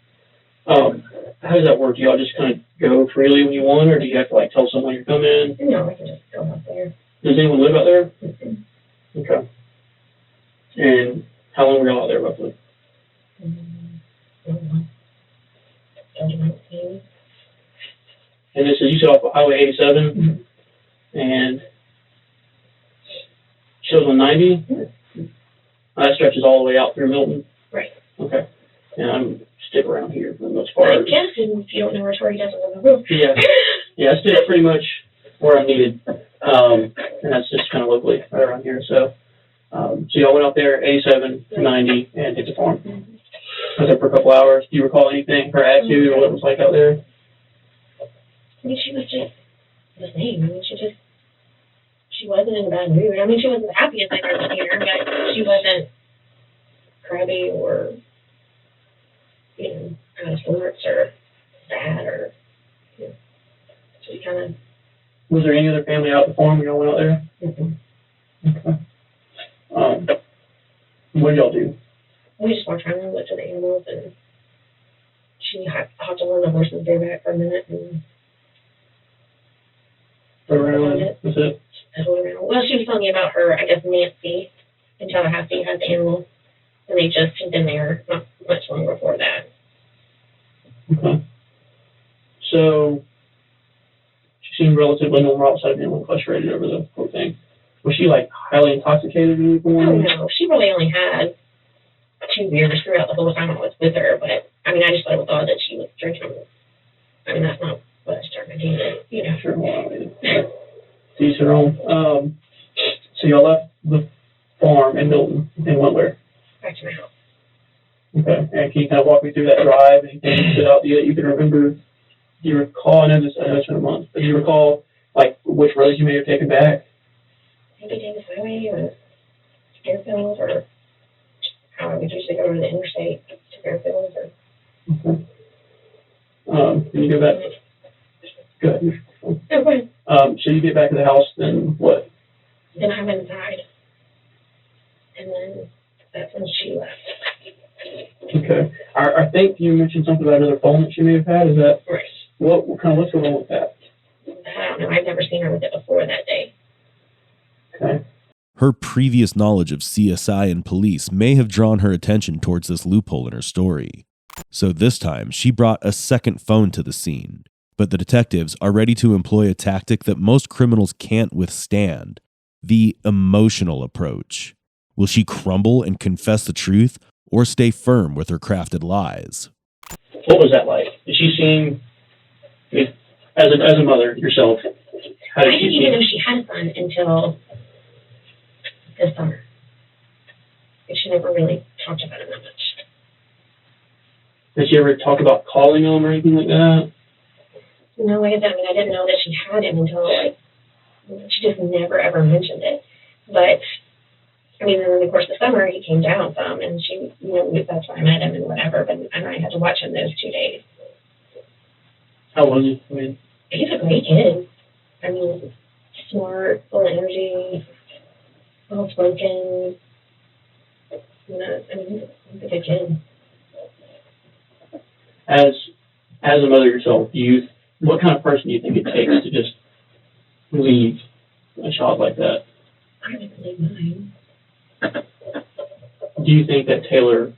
[SPEAKER 9] How does that work? Do y'all just kind of go freely when you want, or do you have to like tell someone you're coming?
[SPEAKER 10] No, I can just go up there.
[SPEAKER 9] Does anyone live out there?
[SPEAKER 10] Mm-hmm.
[SPEAKER 9] Okay. And how long were y'all out there roughly? And this is you said off of Highway 87, and shows on 90. That stretches all the way out through Milton.
[SPEAKER 10] Right.
[SPEAKER 9] Okay. And I'm stick around here for the most part.
[SPEAKER 10] I guess if you don't know where Tori doesn't live in the room.
[SPEAKER 9] Yeah. Yeah, I stick pretty much where I'm needed. And that's just kind of locally right around here. So y'all went out there 87 to 90 and hit the farm. I was there for a couple hours. Do you recall anything, her attitude or what it was like out there?
[SPEAKER 10] I mean, she was just the same. I mean, she wasn't in a bad mood. I mean, she wasn't the happiest I've ever seen her, but she wasn't crabby or, you know, out of sorts or sad or, you know, so we kind of.
[SPEAKER 9] Was there any other family out at the farm when y'all went out there? Okay. What did y'all do?
[SPEAKER 10] We just walked around and looked at the animals, and she hopped on the horse's bareback for a minute and
[SPEAKER 9] Around, that's it?
[SPEAKER 10] pedaled around. Well, she was telling me about her, I guess, Nancy in Tallahassee had the animal, and they just had been there not much long before that.
[SPEAKER 9] Okay. So she seemed relatively normal outside of being a little frustrated over the whole thing. Was she like highly intoxicated or anything?
[SPEAKER 10] Oh no, she really only had 2 beers throughout the whole time I was with her, but I mean, I just thought it was odd that she was drinking. I mean, that's not what I started doing, you know.
[SPEAKER 9] Sure, well, I mean, to each their own. So y'all left the farm in Milton and went where?
[SPEAKER 10] Back to my house.
[SPEAKER 9] Okay, and can you kind of walk me through that drive? Anything that stood out that you can remember? Do you recall? I know it's been a month, but do you recall like which roads you may have taken back?
[SPEAKER 10] Maybe Davis Highway or Fairfield, or how I would usually go to the interstate to Fairfield. Or.
[SPEAKER 9] Okay. Can you go back? Good.
[SPEAKER 10] Oh, go ahead.
[SPEAKER 9] So you get back to the house, then what?
[SPEAKER 10] Then I went inside, and then that's when she left.
[SPEAKER 9] Okay. I think you mentioned something about another phone that she may have had. Is that
[SPEAKER 10] Right.
[SPEAKER 9] what's going on with that?
[SPEAKER 10] I don't know. I've never seen her with it before that day.
[SPEAKER 9] Okay.
[SPEAKER 2] Her previous knowledge of CSI and police may have drawn her attention towards this loophole in her story. So this time, she brought a second phone to the scene. But the detectives are ready to employ a tactic that most criminals can't withstand: the emotional approach. Will she crumble and confess the truth, or stay firm with her crafted lies?
[SPEAKER 9] What was that like? Did she seem, I mean, as a mother yourself, how
[SPEAKER 10] I
[SPEAKER 9] did
[SPEAKER 10] didn't
[SPEAKER 9] she
[SPEAKER 10] even know
[SPEAKER 9] seem?
[SPEAKER 10] she had a son until this summer. And she never really talked about it that much.
[SPEAKER 9] Did she ever talk about calling him or anything like that?
[SPEAKER 10] No, like I said, I mean, I didn't know that she had him until, like, she just never ever mentioned it. But, I mean, in the course of the summer, he came down some, and she, you know, that's why I met him and whatever, but and I had to watch him those 2 days.
[SPEAKER 9] How was he? I mean,
[SPEAKER 10] He's a great kid. I mean, smart, full of energy, well-spoken. You know, I mean, he's a good kid.
[SPEAKER 9] as a mother yourself, what kind of person do you think it takes to just leave a child like that?
[SPEAKER 10] I didn't leave mine.
[SPEAKER 9] Do you think that Taylor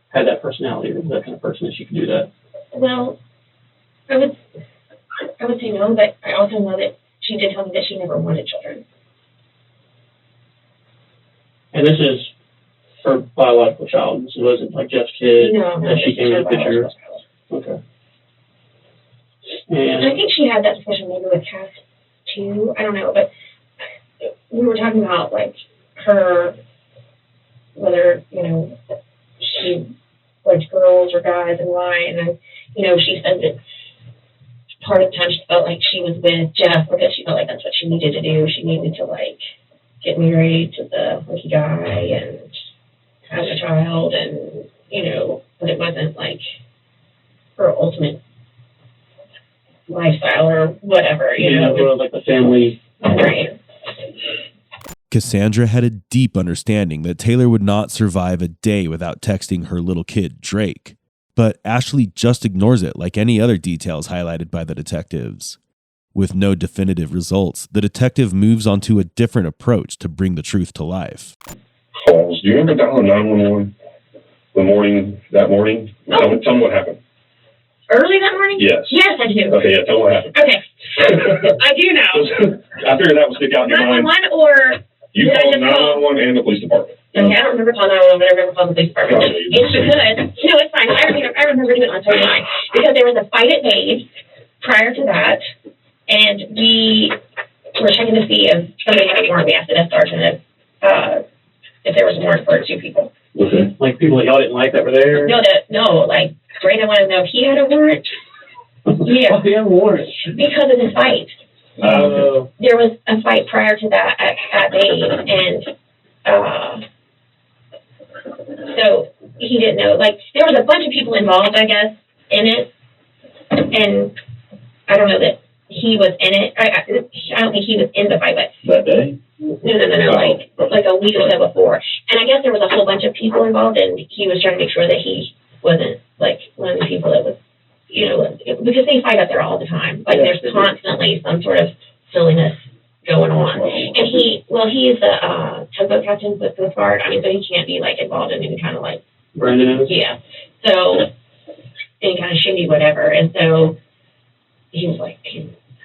[SPEAKER 9] had that personality, or was that kind of person that she could do that?
[SPEAKER 10] Well, I would say no, but I also know that she did tell me that she never wanted children.
[SPEAKER 9] And this is her biological child. This wasn't like Jeff's kid
[SPEAKER 10] No,
[SPEAKER 9] that she
[SPEAKER 10] it's
[SPEAKER 9] came in
[SPEAKER 10] her
[SPEAKER 9] the picture.
[SPEAKER 10] biological child.
[SPEAKER 9] Okay.
[SPEAKER 10] And I
[SPEAKER 9] And
[SPEAKER 10] think she had that discussion maybe with Cass too. I don't know, but we were talking about like her, whether she liked girls or guys and why. And then she said that part of the time she felt like she was with Jeff because she felt like that's what she needed to do. She needed to like get married to the lucky guy and have a child, and but it wasn't like her ultimate lifestyle or whatever.
[SPEAKER 9] or like the family.
[SPEAKER 10] Right.
[SPEAKER 2] Cassandra had a deep understanding that Taylor would not survive a day without texting her little kid, Drake. But Ashley just ignores it like any other details highlighted by the detectives. With no definitive results, the detective moves on to a different approach to bring the truth to life.
[SPEAKER 4] Calls. Do you remember dialing 911 that morning? Tell me what happened.
[SPEAKER 10] Early that morning?
[SPEAKER 4] Yes.
[SPEAKER 10] Yes, I do.
[SPEAKER 4] Okay, yeah, tell me what happened.
[SPEAKER 10] Okay. I do know.
[SPEAKER 4] I figured that would stick out in your mind.
[SPEAKER 10] 911 or
[SPEAKER 4] You
[SPEAKER 10] did I
[SPEAKER 4] called
[SPEAKER 10] just call?
[SPEAKER 4] 911 and the police department.
[SPEAKER 10] Okay, I don't remember calling 911, but I remember calling the police department. It's because, no, it's fine. I remember doing it on Tony Line. Because there was a fight at Babe prior to that, and we were checking to see if somebody had a warrant. We asked the desk sergeant if there was a warrant for 2 people.
[SPEAKER 4] Okay.
[SPEAKER 9] Like people that y'all didn't like that were there?
[SPEAKER 10] No, like, Brandon wanted to know if he had a warrant. Yeah.
[SPEAKER 9] Oh, he had a warrant.
[SPEAKER 10] Because of the fight.
[SPEAKER 9] Okay.
[SPEAKER 10] There was a fight prior to that at Babe, and so he didn't know. Like, there was a bunch of people involved, I guess, in it, and I don't know that he was in it. I don't think he was in the fight, but
[SPEAKER 4] That day?
[SPEAKER 10] no, like a week or so before. And I guess there was a whole bunch of people involved, and he was trying to make sure that he wasn't like one of the people that was, because they fight up there all the time. Like, there's constantly some sort of silliness going on. And he is the tugboat captain with the guard. I mean, so he can't be like involved in any kind of like,
[SPEAKER 9] Brandon is?
[SPEAKER 10] yeah. So any kind of shady whatever. And so he was like,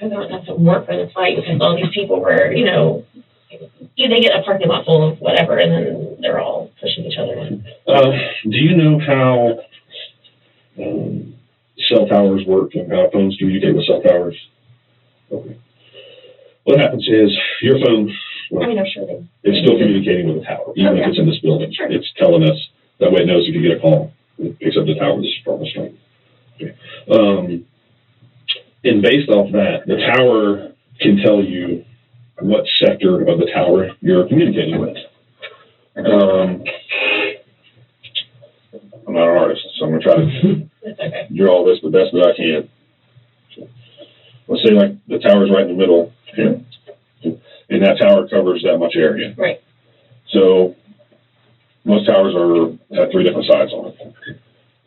[SPEAKER 10] I don't have some work for this fight because all these people were, they get a parking lot full of whatever, and then they're all pushing each other in.
[SPEAKER 4] Do you know how cell towers work and how phones communicate with cell towers? Okay. What happens is your phone,
[SPEAKER 10] I mean, I'm sure they.
[SPEAKER 4] it's still communicating with the tower, even if it's in this building.
[SPEAKER 10] Sure.
[SPEAKER 4] It's telling us, that way it knows if you get a call, it picks up the tower, this is from the string. Okay. And based off that, the tower can tell you what sector of the tower you're communicating with. I'm not an artist, so I'm going to try to draw this the best that I can. Let's say like the tower's right in the middle here, and that tower covers that much area.
[SPEAKER 10] Right.
[SPEAKER 4] So most towers have 3 different sides on it.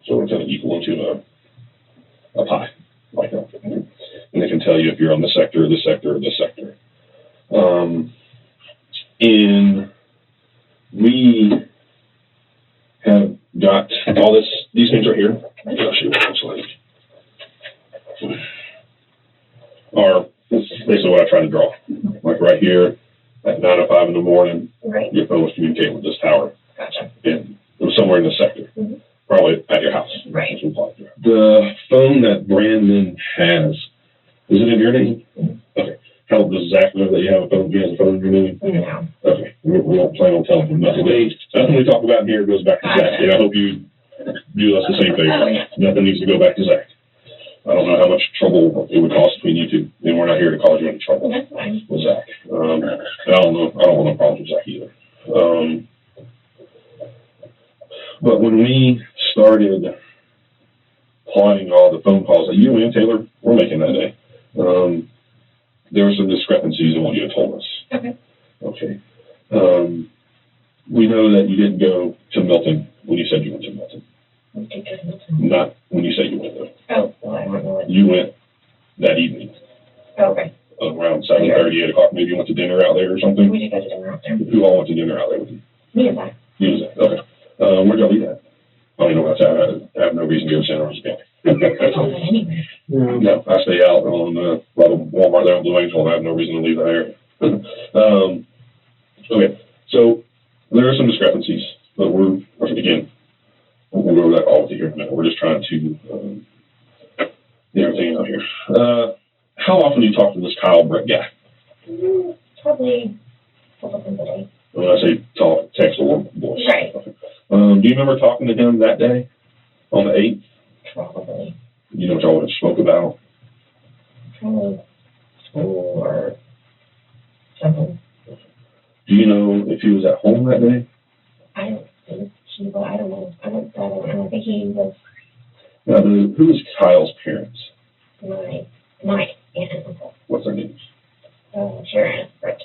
[SPEAKER 4] So it's kind of equal into a pie, like that. And it can tell you if you're on this sector, this sector, or this sector. And we have got all these things right here. I'll show you what it looks like. Are basically what I try to draw. Like right here, at 9:05 in the morning,
[SPEAKER 10] Right.
[SPEAKER 4] your phone was communicating with this tower.
[SPEAKER 10] Gotcha.
[SPEAKER 4] And it was somewhere in the sector.
[SPEAKER 10] Mm-hmm.
[SPEAKER 4] Probably at your house.
[SPEAKER 10] Right.
[SPEAKER 4] The phone that Brandon has, is it in your name?
[SPEAKER 10] Mm-hmm.
[SPEAKER 4] Okay. Does Zach know that you have a phone? He has a phone in your name?
[SPEAKER 10] No.
[SPEAKER 4] Okay. We won't plan on telling him nothing. Nothing we talk about here goes back to Zach. And I hope you do us the same thing.
[SPEAKER 10] Oh, yeah.
[SPEAKER 4] Nothing needs to go back to Zach. I don't know how much trouble it would cost between you two. And we're not here to cause you any trouble.
[SPEAKER 10] That's fine.
[SPEAKER 4] With Zach. And I don't want no problems with Zach either. But when we started plotting all the phone calls that you and Taylor were making that day, there were some discrepancies in what you had told us.
[SPEAKER 10] Okay.
[SPEAKER 4] Okay. We know that you didn't go to Milton when you said you went to Milton. Not when you said you went though.
[SPEAKER 10] Oh, well, I don't know what.
[SPEAKER 4] You went that evening.
[SPEAKER 10] Oh, okay.
[SPEAKER 4] Around around 7:30, 8 o'clock, maybe you went to dinner out there or something?
[SPEAKER 10] We did go to dinner out there.
[SPEAKER 4] Who all went to dinner out there with you?
[SPEAKER 10] Me and Zach.
[SPEAKER 4] You and Zach, okay. Where'd y'all eat at? I don't even know what's at. I have no reason to go to San Jose County.
[SPEAKER 10] Anywhere.
[SPEAKER 4] No, I stay out on a lot of Walmart there on Blue Angel, and I have no reason to leave that area. Okay, so there are some discrepancies, but we'll go over that all with you here in a minute. We're just trying to get everything out here. How often do you talk to this Kyle Brett guy?
[SPEAKER 10] Probably a couple times a day.
[SPEAKER 4] When I say talk, text or voice.
[SPEAKER 10] Right.
[SPEAKER 4] Okay. Do you remember talking to him that day on the 8th?
[SPEAKER 10] Probably.
[SPEAKER 4] You know what y'all spoke about?
[SPEAKER 10] Probably school or something.
[SPEAKER 4] Do you know if he was at home that day?
[SPEAKER 10] I don't think he was. I don't know. I don't know. I think he was
[SPEAKER 4] Now, who is Kyle's parents?
[SPEAKER 10] my aunt and uncle.
[SPEAKER 4] What's their names?
[SPEAKER 10] Karen and Britt.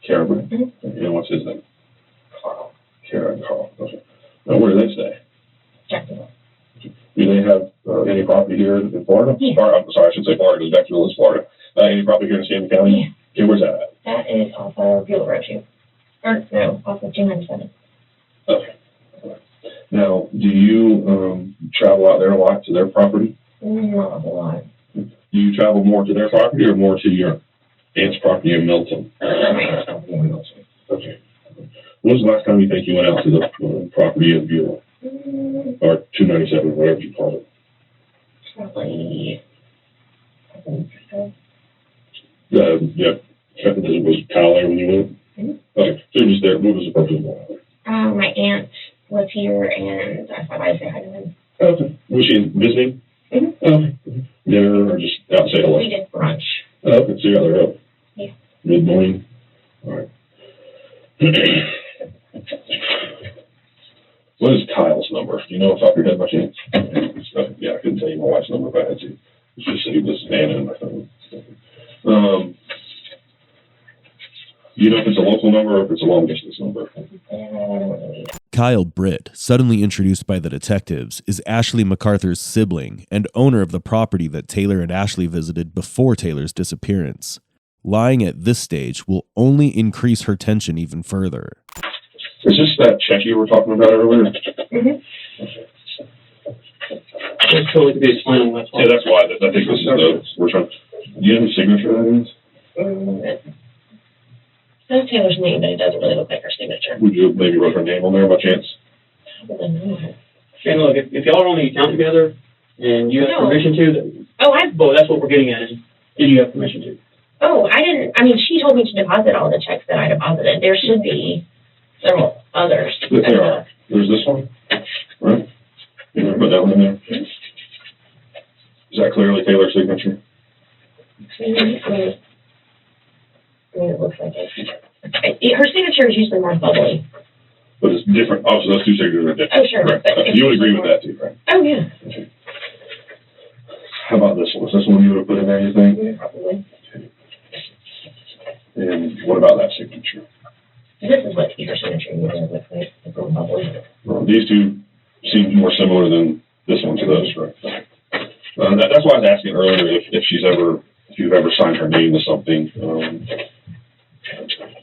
[SPEAKER 4] Kara Brett?
[SPEAKER 10] Mm-hmm.
[SPEAKER 4] And what's his name?
[SPEAKER 10] Carl.
[SPEAKER 4] Kara and Carl. Okay. Now, where do they stay?
[SPEAKER 10] Jacksonville.
[SPEAKER 4] Do they have any property here in Florida?
[SPEAKER 10] Yeah.
[SPEAKER 4] I'm sorry, I should say Florida. It goes back to Willis, Florida. Any property here in Stanley County?
[SPEAKER 10] Yeah.
[SPEAKER 4] Okay, where's that at?
[SPEAKER 10] That is off of Buell Road too. Or no, off of 297.
[SPEAKER 4] Okay. Now, do you travel out there a lot to their property?
[SPEAKER 10] Not a whole lot.
[SPEAKER 4] Do you travel more to their property or more to your aunt's property in Milton? Okay. When was the last time you think you went out to the property in Buell? Or 297, whatever you call it?
[SPEAKER 10] Probably a couple weeks ago.
[SPEAKER 4] Yeah. Was Kyle there when you went?
[SPEAKER 10] Mm-hmm.
[SPEAKER 4] Okay. So you're just there. What was the purpose of that?
[SPEAKER 10] My aunt was here, and I thought I'd say hi to him.
[SPEAKER 4] Okay. Was she visiting?
[SPEAKER 10] Mm-hmm.
[SPEAKER 4] Okay. Dinner or just out to say hello?
[SPEAKER 10] We did brunch.
[SPEAKER 4] Okay. So you got there up?
[SPEAKER 10] Yeah.
[SPEAKER 4] Mid-morning? All right. What is Kyle's number? Do you know off the top of your head by chance? Yeah, I couldn't tell you my wife's number if I had to. It's just saved as Anna in my phone. Do you know if it's a local number or if it's a long distance number?
[SPEAKER 2] Kyle Britt, suddenly introduced by the detectives, is Ashley MacArthur's sibling and owner of the property that Taylor and Ashley visited before Taylor's disappearance. Lying at this stage will only increase her tension even further.
[SPEAKER 4] Is this that check you were talking about earlier?
[SPEAKER 10] Mm-hmm.
[SPEAKER 9] It's totally to be explained on that.
[SPEAKER 4] Yeah, that's why. I think this is we're trying. Do you know whose signature that is?
[SPEAKER 10] That's Taylor's name, but it doesn't really look like her signature.
[SPEAKER 4] Would you maybe wrote her name on there by chance?
[SPEAKER 10] Probably not.
[SPEAKER 9] Okay, look, if y'all are on the account together and you have permission to, then, that's what we're getting at. Is did you have permission to?
[SPEAKER 10] Oh, I didn't. I mean, she told me to deposit all the checks that I deposited. There should be several others.
[SPEAKER 4] There are. There's this one, right? You want to put that one in there? Is that clearly Taylor's signature?
[SPEAKER 10] I mean, it looks like it. Her signature is usually more bubbly.
[SPEAKER 4] But it's different. Oh, so those two signatures are different.
[SPEAKER 10] Oh, sure.
[SPEAKER 4] Right.
[SPEAKER 10] But
[SPEAKER 4] You would agree with that too, right?
[SPEAKER 10] Oh, yeah.
[SPEAKER 4] Okay. How about this one? Is this one you would have put in there, you think?
[SPEAKER 10] Yeah, probably.
[SPEAKER 4] And what about that signature?
[SPEAKER 10] This is what her signature usually looks like. It's more bubbly.
[SPEAKER 4] Well, these two seem more similar than this one to those, right? That's why I was asking earlier if you've ever signed her name to something.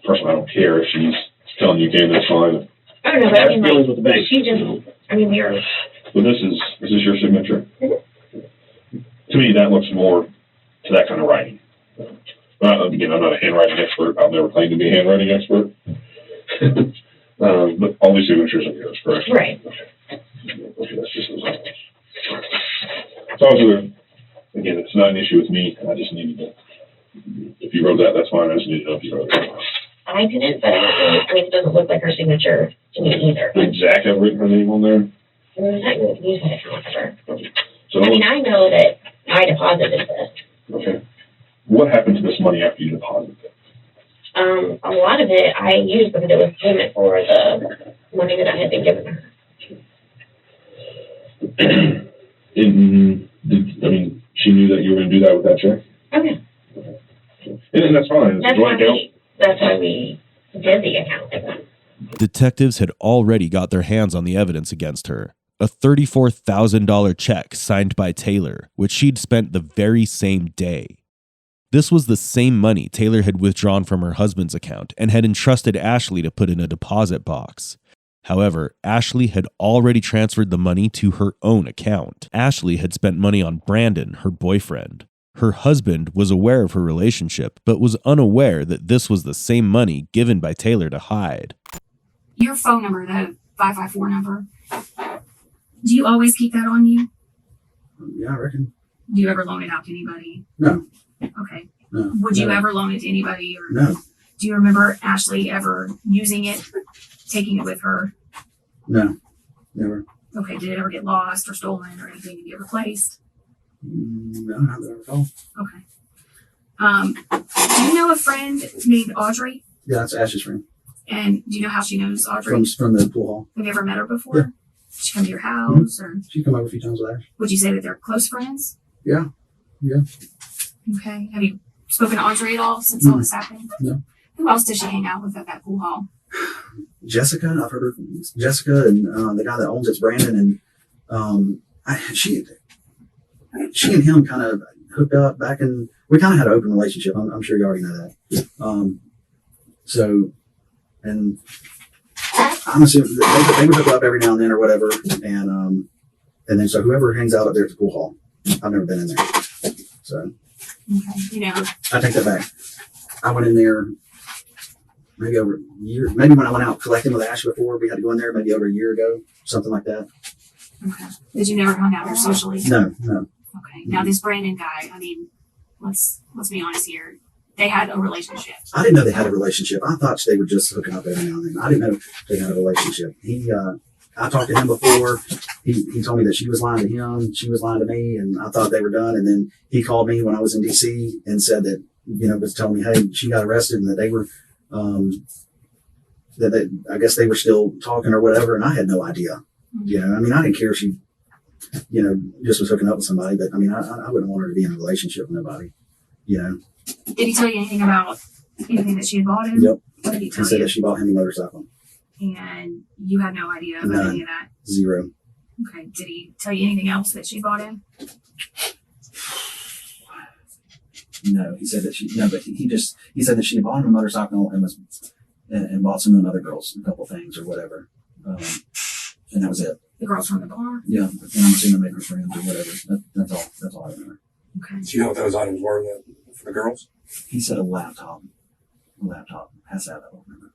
[SPEAKER 4] Personally, I don't care if she's telling you, okay, that's fine.
[SPEAKER 10] I don't know, but I mean,
[SPEAKER 9] Dealings with the bank.
[SPEAKER 10] she just, I mean, we are.
[SPEAKER 4] But is this your signature?
[SPEAKER 10] Mm-hmm.
[SPEAKER 4] To me, that looks more to that kind of writing. Again, I'm not a handwriting expert. I'll never claim to be a handwriting expert. But all these signatures are yours, correct?
[SPEAKER 10] Right.
[SPEAKER 4] Okay, that's just so again, it's not an issue with me. I just needed to. If you wrote that, that's fine. I just need to know if you wrote it.
[SPEAKER 10] I didn't, but I mean, it doesn't look like her signature to me either.
[SPEAKER 4] Did Zach have written her name on there?
[SPEAKER 10] I don't use that account ever.
[SPEAKER 4] So,
[SPEAKER 10] I mean, I know that I deposited this.
[SPEAKER 4] okay. What happened to this money after you deposited it?
[SPEAKER 10] A lot of it I used because it was payment for the money that I had been given her.
[SPEAKER 4] She knew that you were going to do that with that check?
[SPEAKER 10] Okay.
[SPEAKER 4] And that's fine.
[SPEAKER 10] That's why we did the account.
[SPEAKER 2] Detectives had already got their hands on the evidence against her. A $34,000 check signed by Taylor, which she'd spent the very same day. This was the same money Taylor had withdrawn from her husband's account and had entrusted Ashley to put in a deposit box. However, Ashley had already transferred the money to her own account. Ashley had spent money on Brandon, her boyfriend. Her husband was aware of her relationship, but was unaware that this was the same money given by Taylor to hide.
[SPEAKER 6] Your phone number, the 554 number, do you always keep that on you?
[SPEAKER 7] Yeah, I reckon.
[SPEAKER 6] Do you ever loan it out to anybody?
[SPEAKER 7] No.
[SPEAKER 6] Okay.
[SPEAKER 7] No.
[SPEAKER 6] Would you
[SPEAKER 7] No.
[SPEAKER 6] ever loan it to anybody? Or
[SPEAKER 7] No.
[SPEAKER 6] do you remember Ashley ever using it, taking it with her?
[SPEAKER 7] No. Never.
[SPEAKER 6] Okay. Did it ever get lost or stolen or anything to be replaced?
[SPEAKER 7] No, not that I recall.
[SPEAKER 6] Okay. Do you know a friend named Audrey?
[SPEAKER 7] Yeah, that's Ash's friend.
[SPEAKER 6] And do you know how she knows Audrey?
[SPEAKER 7] From the pool hall.
[SPEAKER 6] Have you ever met her before?
[SPEAKER 7] Yeah.
[SPEAKER 6] Did she come to your house? Or
[SPEAKER 7] She come over a few times with Ash.
[SPEAKER 6] would you say that they're close friends?
[SPEAKER 7] Yeah. Yeah.
[SPEAKER 6] Okay. Have you spoken to Audrey at all since all this happened?
[SPEAKER 7] No.
[SPEAKER 6] Who else does she hang out with at that pool hall?
[SPEAKER 7] Jessica, I've heard her from Jessica, and the guy that owns it's Brandon, and she and him kind of hooked up back in. We kind of had an open relationship. I'm sure you already know that. So, and I'm assuming they would hook up every now and then or whatever, and then so whoever hangs out up there at the pool hall, I've never been in there, so
[SPEAKER 6] Okay. You know,
[SPEAKER 7] I take that back. I went in there maybe over a year. Maybe when I went out collecting with Ash before, we had to go in there maybe over a year ago, something like that.
[SPEAKER 6] okay. Did you never hung out there socially?
[SPEAKER 7] No.
[SPEAKER 6] Okay. Now this Brandon guy, I mean, let's be honest here. They had a relationship.
[SPEAKER 7] I didn't know they had a relationship. I thought they were just hooking up every now and then. I didn't know they had a relationship. I talked to him before. He told me that she was lying to him, she was lying to me, and I thought they were done. And then he called me when I was in DC and said that, was telling me, hey, she got arrested and that they were, I guess they were still talking or whatever. And I had no idea. I didn't care if she, just was hooking up with somebody, but I wouldn't want her to be in a relationship with nobody,
[SPEAKER 6] Did he tell you anything about anything that she had bought him?
[SPEAKER 7] Yep.
[SPEAKER 6] What did he
[SPEAKER 7] He
[SPEAKER 6] tell
[SPEAKER 7] said
[SPEAKER 6] you?
[SPEAKER 7] that she bought him a motorcycle.
[SPEAKER 6] And you had no idea about
[SPEAKER 7] None.
[SPEAKER 6] any of that?
[SPEAKER 7] Zero.
[SPEAKER 6] Okay. Did he tell you anything else that she bought him?
[SPEAKER 7] No, he said that he said that she bought him a motorcycle and bought some of the other girls a couple things or whatever. And that was it.
[SPEAKER 6] The girls from the bar?
[SPEAKER 7] Yeah. And I'm assuming they were friends or whatever. That's all I remember.
[SPEAKER 6] Okay.
[SPEAKER 8] Do you know what those items were for the girls?
[SPEAKER 7] He said a laptop. Has that, I don't remember.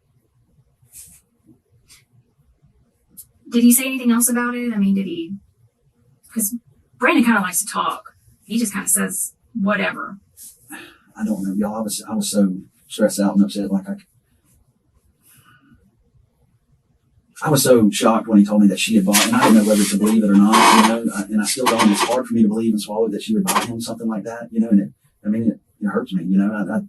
[SPEAKER 6] Did he say anything else about it? I mean, did he? Because Brandon kind of likes to talk. He just kind of says whatever.
[SPEAKER 7] I don't know, y'all. I was so stressed out and upset. I was so shocked when he told me that she had bought, and I didn't know whether to believe it or not. And I still don't. It's hard for me to believe and swallow that she would buy him something like that. And it hurts me. I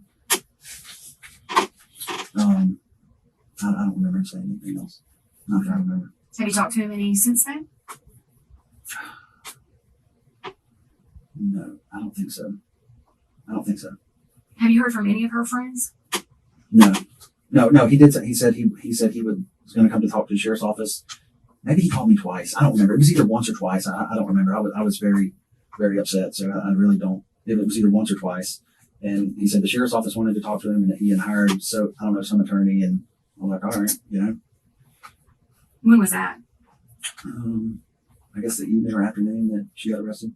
[SPEAKER 7] don't remember him saying anything else. Not that I remember.
[SPEAKER 6] Have you talked to him any since then?
[SPEAKER 7] No, I don't think so.
[SPEAKER 6] Have you heard from any of her friends?
[SPEAKER 7] No. He did. He said he was going to come to talk to the sheriff's office. Maybe he called me twice. I don't remember. It was either once or twice. I don't remember. I was very, very upset. So I really don't. It was either once or twice. And he said the sheriff's office wanted to talk to him, and that he had hired some attorney. And I'm like, all right,
[SPEAKER 6] When was that?
[SPEAKER 7] I guess the evening or afternoon that she got arrested.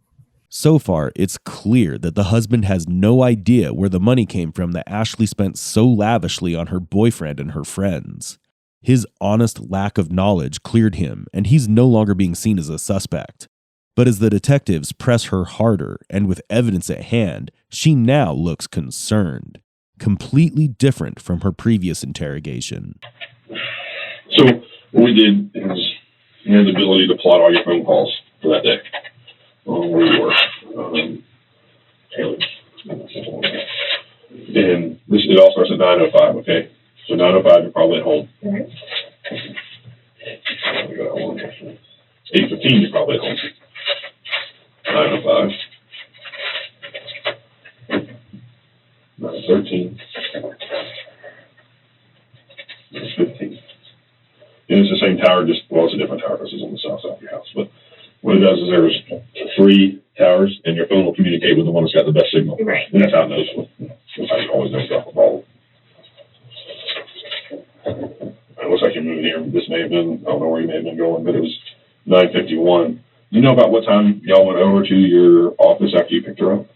[SPEAKER 2] So far, it's clear that the husband has no idea where the money came from that Ashley spent so lavishly on her boyfriend and her friends. His honest lack of knowledge cleared him, and he's no longer being seen as a suspect. But as the detectives press her harder, and with evidence at hand, she now looks concerned. Completely different from her previous interrogation.
[SPEAKER 4] So what we did is we had the ability to plot all your phone calls for that day. Where you were. And it all starts at 9:05, okay? So 9:05, you're probably at home.
[SPEAKER 10] Mhm.
[SPEAKER 4] 8:15, you're probably at home. 9:05. 9:13. 9:15. And it's the same tower, it's a different tower because it's on the south side of your house. But what it does is there's 3 towers, and your phone phone will communicate with the one that's got the best signal.
[SPEAKER 10] Right.
[SPEAKER 4] And that's how it knows. That's how you always know stuff with all. It looks like you're moving here. This may have been, I don't know where you may have been going, but it was 9:51. Do you know about what time y'all went over to your office after you picked her up?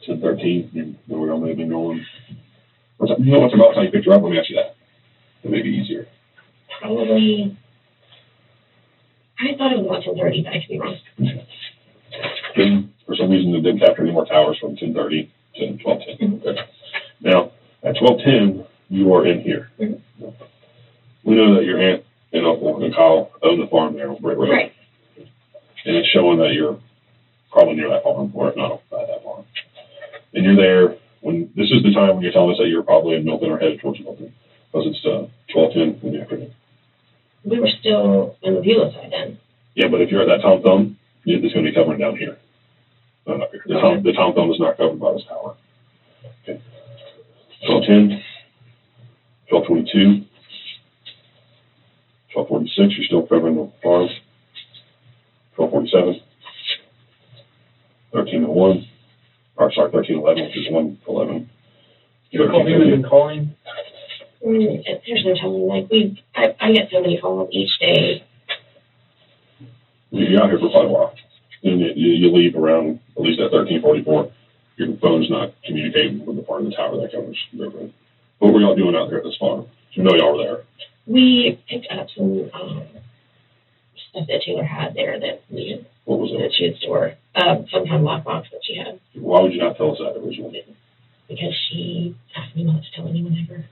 [SPEAKER 4] 10:13. You know where y'all may have been going. You know what's about time you picked her up? Let me ask you that. It may be easier.
[SPEAKER 10] Probably. I thought it was about 10:30, but I could be wrong.
[SPEAKER 4] And for some reason, it didn't capture any more towers from 10:30 to 12:10.
[SPEAKER 10] Mm-hmm.
[SPEAKER 4] Okay. Now, at 12:10, you are in here.
[SPEAKER 10] Mm-hmm.
[SPEAKER 4] We know that your aunt and uncle and Kyle own the farm there on Brick Road.
[SPEAKER 10] Right.
[SPEAKER 4] And it's showing that you're probably near that farm, or if not by that farm. And you're there when this is the time when you're telling us that you're probably in Milton or headed towards Milton, because it's 12:10 in the afternoon.
[SPEAKER 10] We were still on the Beulah side then.
[SPEAKER 4] Yeah, but if you're at that Tom Thumb, it's going to be covering down here. No, not here. The Tom Thumb is not covered by this tower. Okay. 12:10, 12:22, 12:46, you're still covering the farm. 12:47, 13:01, or sorry, 13:11, which is 1:11.
[SPEAKER 9] You recall who had been calling?
[SPEAKER 10] There's no telling. Like I get so many calls each day.
[SPEAKER 4] You're out here for quite a while, and you leave around at least at 13:44. Your phone's not communicating with the part of the tower that covers River. What were y'all doing out there at this farm? You know y'all were there.
[SPEAKER 10] We picked up some stuff that Taylor had there that we
[SPEAKER 4] What was
[SPEAKER 10] that
[SPEAKER 4] it?
[SPEAKER 10] she had stored. Some kind of lockbox that she had.
[SPEAKER 4] Why would you not tell us that originally?
[SPEAKER 10] Because she asked me not to tell anyone ever.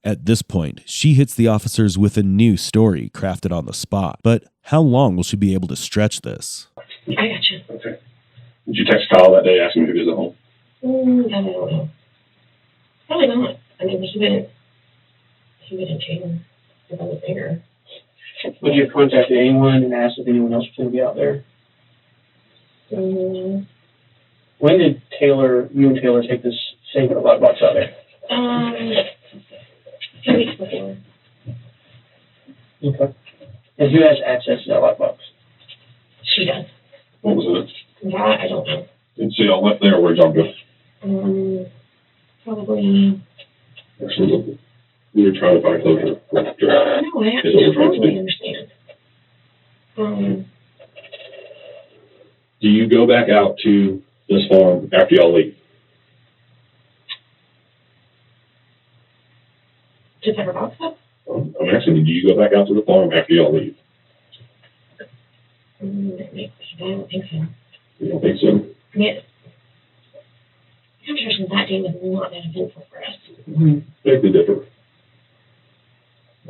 [SPEAKER 2] At this point, she hits the officers with a new story crafted on the spot. But how long will she be able to stretch this?
[SPEAKER 10] I gotcha.
[SPEAKER 4] Okay. Did you text Kyle that day asking if he was at home?
[SPEAKER 10] I don't know. Probably not. I mean, he wouldn't change if I was there.
[SPEAKER 9] Would you have contacted anyone and asked if anyone else was going to be out there? When did you and Taylor take this same lockbox out there?
[SPEAKER 10] 2 weeks before.
[SPEAKER 9] Okay. And who has access to that lockbox?
[SPEAKER 10] She does.
[SPEAKER 4] What was it?
[SPEAKER 10] That I don't know.
[SPEAKER 4] And so y'all left there, where'd y'all go?
[SPEAKER 10] Probably.
[SPEAKER 4] Actually, we were trying to find closure.
[SPEAKER 10] No, I totally understand.
[SPEAKER 4] Do you go back out to this farm after y'all leave?
[SPEAKER 10] To pick her box up?
[SPEAKER 4] I'm asking you, do you go back out to the farm after y'all leave?
[SPEAKER 10] I don't think so.
[SPEAKER 4] You don't think so?
[SPEAKER 10] Yeah. After that day was not that eventful for us.
[SPEAKER 4] Beg to differ. I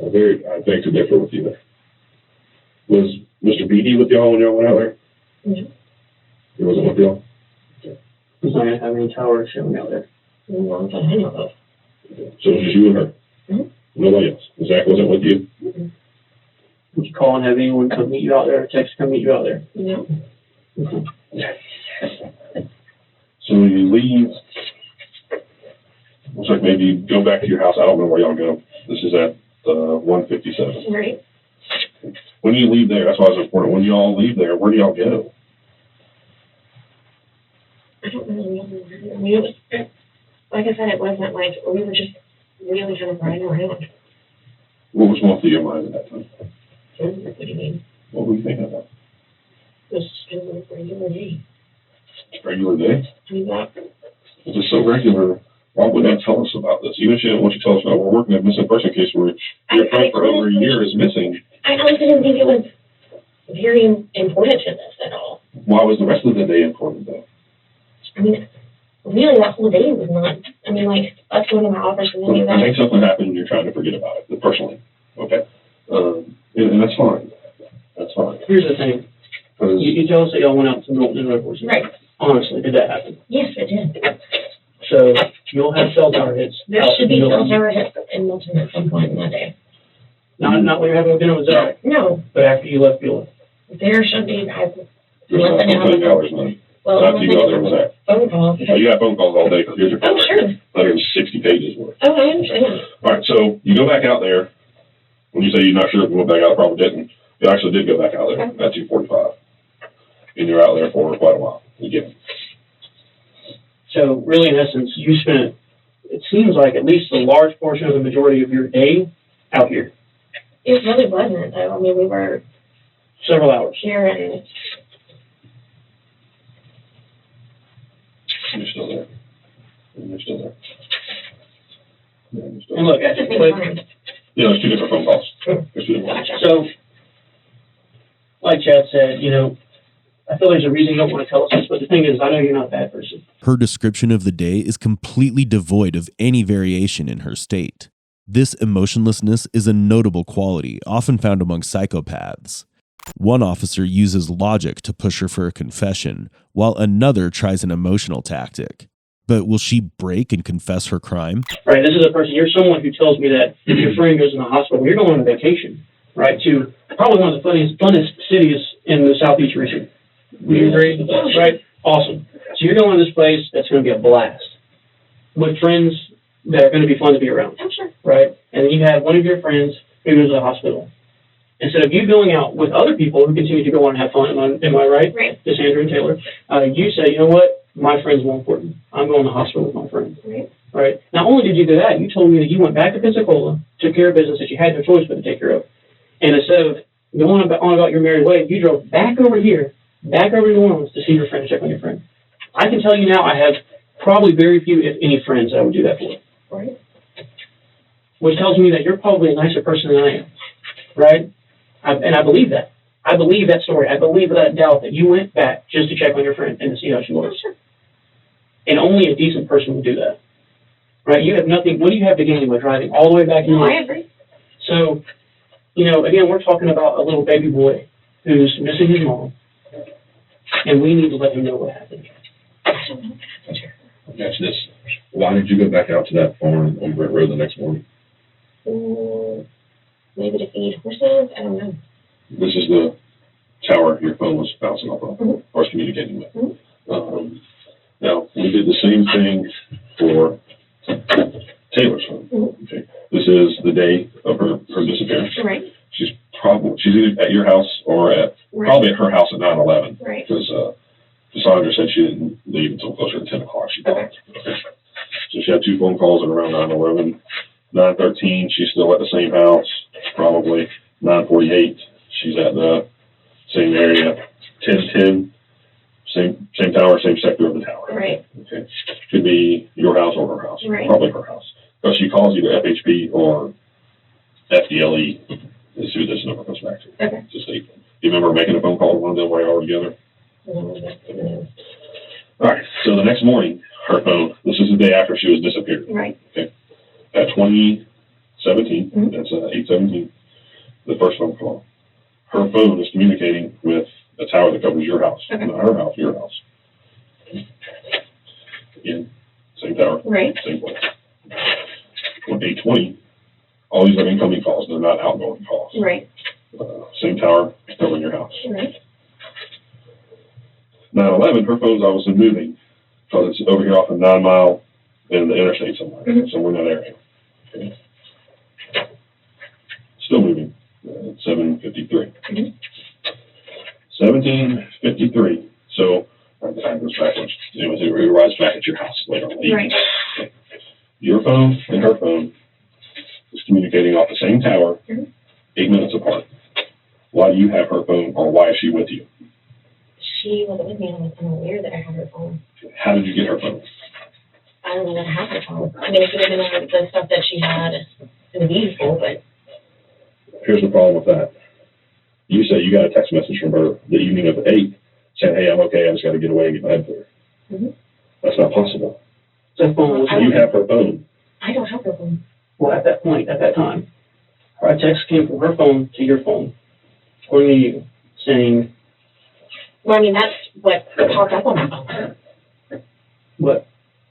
[SPEAKER 4] beg to differ with you there. Was Mr. Beatty with y'all when y'all went out there?
[SPEAKER 10] No.
[SPEAKER 4] He wasn't with y'all?
[SPEAKER 9] He's not going to have any towers showing out there.
[SPEAKER 10] Not that I know of.
[SPEAKER 4] So it was just you and her?
[SPEAKER 10] Mm-hmm.
[SPEAKER 4] Nobody else? Zach wasn't with you?
[SPEAKER 10] Mm-hmm.
[SPEAKER 9] Would you call and have anyone come meet you out there, or text come meet you out there?
[SPEAKER 10] No.
[SPEAKER 9] Okay.
[SPEAKER 4] So you leave, looks like maybe you go back to your house. I don't know where y'all go. This is at 157.
[SPEAKER 10] Right.
[SPEAKER 4] When you leave there, that's why it's important. When y'all leave there, where do y'all go?
[SPEAKER 10] I don't really know. I mean, it was, like I said, it wasn't like, we were just really kind of riding around.
[SPEAKER 4] What was going through your mind at that time?
[SPEAKER 10] What do you mean?
[SPEAKER 4] What were you thinking about?
[SPEAKER 10] It was just kind of a regular day.
[SPEAKER 4] Regular day?
[SPEAKER 10] I mean, that.
[SPEAKER 4] If it's so regular, why would you tell us about this? Even if she didn't want you to tell us about it, we're working a missing person case where your friend for over a year is missing.
[SPEAKER 10] I honestly didn't think it was very important to this at all.
[SPEAKER 4] Why was the rest of the day important though?
[SPEAKER 10] I mean, really, that whole day was not. I mean, like, us going to my office and any of
[SPEAKER 4] I
[SPEAKER 10] that.
[SPEAKER 4] think something happened and you're trying to forget about it, personally. Okay? And that's fine. That's fine.
[SPEAKER 9] Here's the thing. You tell us that y'all went out to Milton and Red Horse.
[SPEAKER 10] Right.
[SPEAKER 9] Honestly, did that happen?
[SPEAKER 10] Yes, it did.
[SPEAKER 9] So you'll have cell tower hits.
[SPEAKER 10] There should be cell tower hits in Milton at some point in that day.
[SPEAKER 9] Not when you're having dinner with Zach,
[SPEAKER 10] No,
[SPEAKER 9] but after you left Beulah.
[SPEAKER 10] there should be.
[SPEAKER 4] There's not going to take hours, man.
[SPEAKER 10] Well,
[SPEAKER 4] After you go there with that.
[SPEAKER 10] phone calls.
[SPEAKER 4] Oh, you have phone calls all day because here's your phone.
[SPEAKER 10] Oh, sure.
[SPEAKER 4] 160 pages worth.
[SPEAKER 10] Oh, I understand.
[SPEAKER 4] All right, so you go back out there. When you say you're not sure if you went back out, probably didn't. You actually did go back out there at 2:45. and you're out there for quite a while. You get it.
[SPEAKER 9] So really, in essence, you spent, it seems like, at least a large portion of the majority of your day out here.
[SPEAKER 10] It really wasn't, though. I mean, we were
[SPEAKER 9] Several hours.
[SPEAKER 10] here and
[SPEAKER 4] You're still there. You're still there. Yeah, you're still
[SPEAKER 9] And
[SPEAKER 4] there.
[SPEAKER 9] look,
[SPEAKER 10] at the same
[SPEAKER 9] but,
[SPEAKER 10] time.
[SPEAKER 4] You know, there's two different phone calls. There's two different calls.
[SPEAKER 9] so, like Chad said, you know, I feel there's a reason you don't want to tell us this, but the thing is, I know you're not a bad person.
[SPEAKER 2] Her description of the day is completely devoid of any variation in her state. This emotionlessness is a notable quality, often found among psychopaths. One officer uses logic to push her for a confession, while another tries an emotional tactic. But will she break and confess her crime?
[SPEAKER 9] Right, this is a person, you're someone who tells me that if your friend goes in the hospital, you're going on a vacation, right, to probably one of the funnest cities in the Southeast region. Would you agree? Right? Awesome. So you're going to this place that's going to be a blast with friends that are going to be fun to be around.
[SPEAKER 10] I'm sure.
[SPEAKER 9] Right? And then you have one of your friends who goes to the hospital. Instead of you going out with other people who continue to go on and have fun, am I right?
[SPEAKER 10] Right.
[SPEAKER 9] Cassandra and Taylor. You say, you know what? My friend's more important. I'm going to the hospital with my friend.
[SPEAKER 10] Right.
[SPEAKER 9] Right? Not only did you do that, you told me that you went back to Pensacola, took care of business that you had no choice but to take care of. And instead of going on about your merry way, you drove back over here, back over to New Orleans to see your friend, to check on your friend. I can tell you now, I have probably very few, if any, friends that I would do that for.
[SPEAKER 10] Right.
[SPEAKER 9] Which tells me that you're probably a nicer person than I am. Right? And I believe that. I believe that story. I believe without doubt that you went back just to check on your friend and to see how she was.
[SPEAKER 10] Sure.
[SPEAKER 9] And only a decent person would do that. Right? You have nothing. What do you have to gain by driving all the way back?
[SPEAKER 10] No, I agree.
[SPEAKER 9] So, you know, again, we're talking about a little baby boy who's missing his mom, and we need to let him know what happened.
[SPEAKER 4] Catch this. Why did you go back out to that farm on Brent Road the next morning?
[SPEAKER 10] Maybe to feed horses. I don't know.
[SPEAKER 4] This is the tower your phone was bouncing off of, or was communicating with.
[SPEAKER 10] Mm-hmm.
[SPEAKER 4] Now, we did the same thing for Taylor's phone.
[SPEAKER 10] Mm-hmm.
[SPEAKER 4] Okay. This is the day of her disappearance.
[SPEAKER 10] Right.
[SPEAKER 4] She's either at your house or probably at her house at 9/11.
[SPEAKER 10] Right.
[SPEAKER 4] Because Cassandra said she didn't leave until closer to 10 o'clock. She thought. Okay. So she had two phone calls at around 9/11. 9:13, she's still at the same house, probably. 9:48, she's at the same area. 10:10, same tower, same sector of the tower.
[SPEAKER 10] Right.
[SPEAKER 4] Okay. Could be your house or her house.
[SPEAKER 10] Right.
[SPEAKER 4] Probably her house. Because she calls either FHP or FDLE is who this number goes back to.
[SPEAKER 10] Okay.
[SPEAKER 4] It's a state. Do you remember making a phone call to one of them while you were together?
[SPEAKER 10] No.
[SPEAKER 4] All right. So the next morning, her phone, this is the day after she was disappeared.
[SPEAKER 10] Right.
[SPEAKER 4] Okay. At 2017, that's 8/17, the first phone call. Her phone is communicating with a tower that covers your house.
[SPEAKER 10] Okay.
[SPEAKER 4] Not her house, your house. Again, same tower,
[SPEAKER 10] Right.
[SPEAKER 4] same place. On 8/20, all these are incoming calls. They're not outgoing calls.
[SPEAKER 10] Right.
[SPEAKER 4] Same tower covering your house.
[SPEAKER 10] Right.
[SPEAKER 4] 9/11, her phone's obviously moving because it's over here off of 9 Mile in the interstate somewhere, somewhere in that area. Okay. Still moving. 7:53. 17:53. So the time goes backwards. Anyways, it arrives back at your house later on.
[SPEAKER 10] Right.
[SPEAKER 4] Okay. Your phone and her phone is communicating off the same tower, 8 minutes apart. Why do you have her phone, or why is she with you?
[SPEAKER 10] She wasn't with me. I was unaware that I had her phone.
[SPEAKER 4] How did you get her phone?
[SPEAKER 10] I don't know that I have her phone. I mean, it could have been the stuff that she had in the vehicle, but
[SPEAKER 4] Here's the problem with that. You say you got a text message from her the evening of the 8th saying, hey, I'm okay, I just got to get away and get my head clear. That's not possible.
[SPEAKER 9] That phone was
[SPEAKER 4] You have her phone.
[SPEAKER 10] I don't have her phone.
[SPEAKER 9] Well, at that point, at that time, our text came from her phone to your phone, according to you, saying,
[SPEAKER 10] Well, I mean, that's what popped up on my phone.
[SPEAKER 9] what?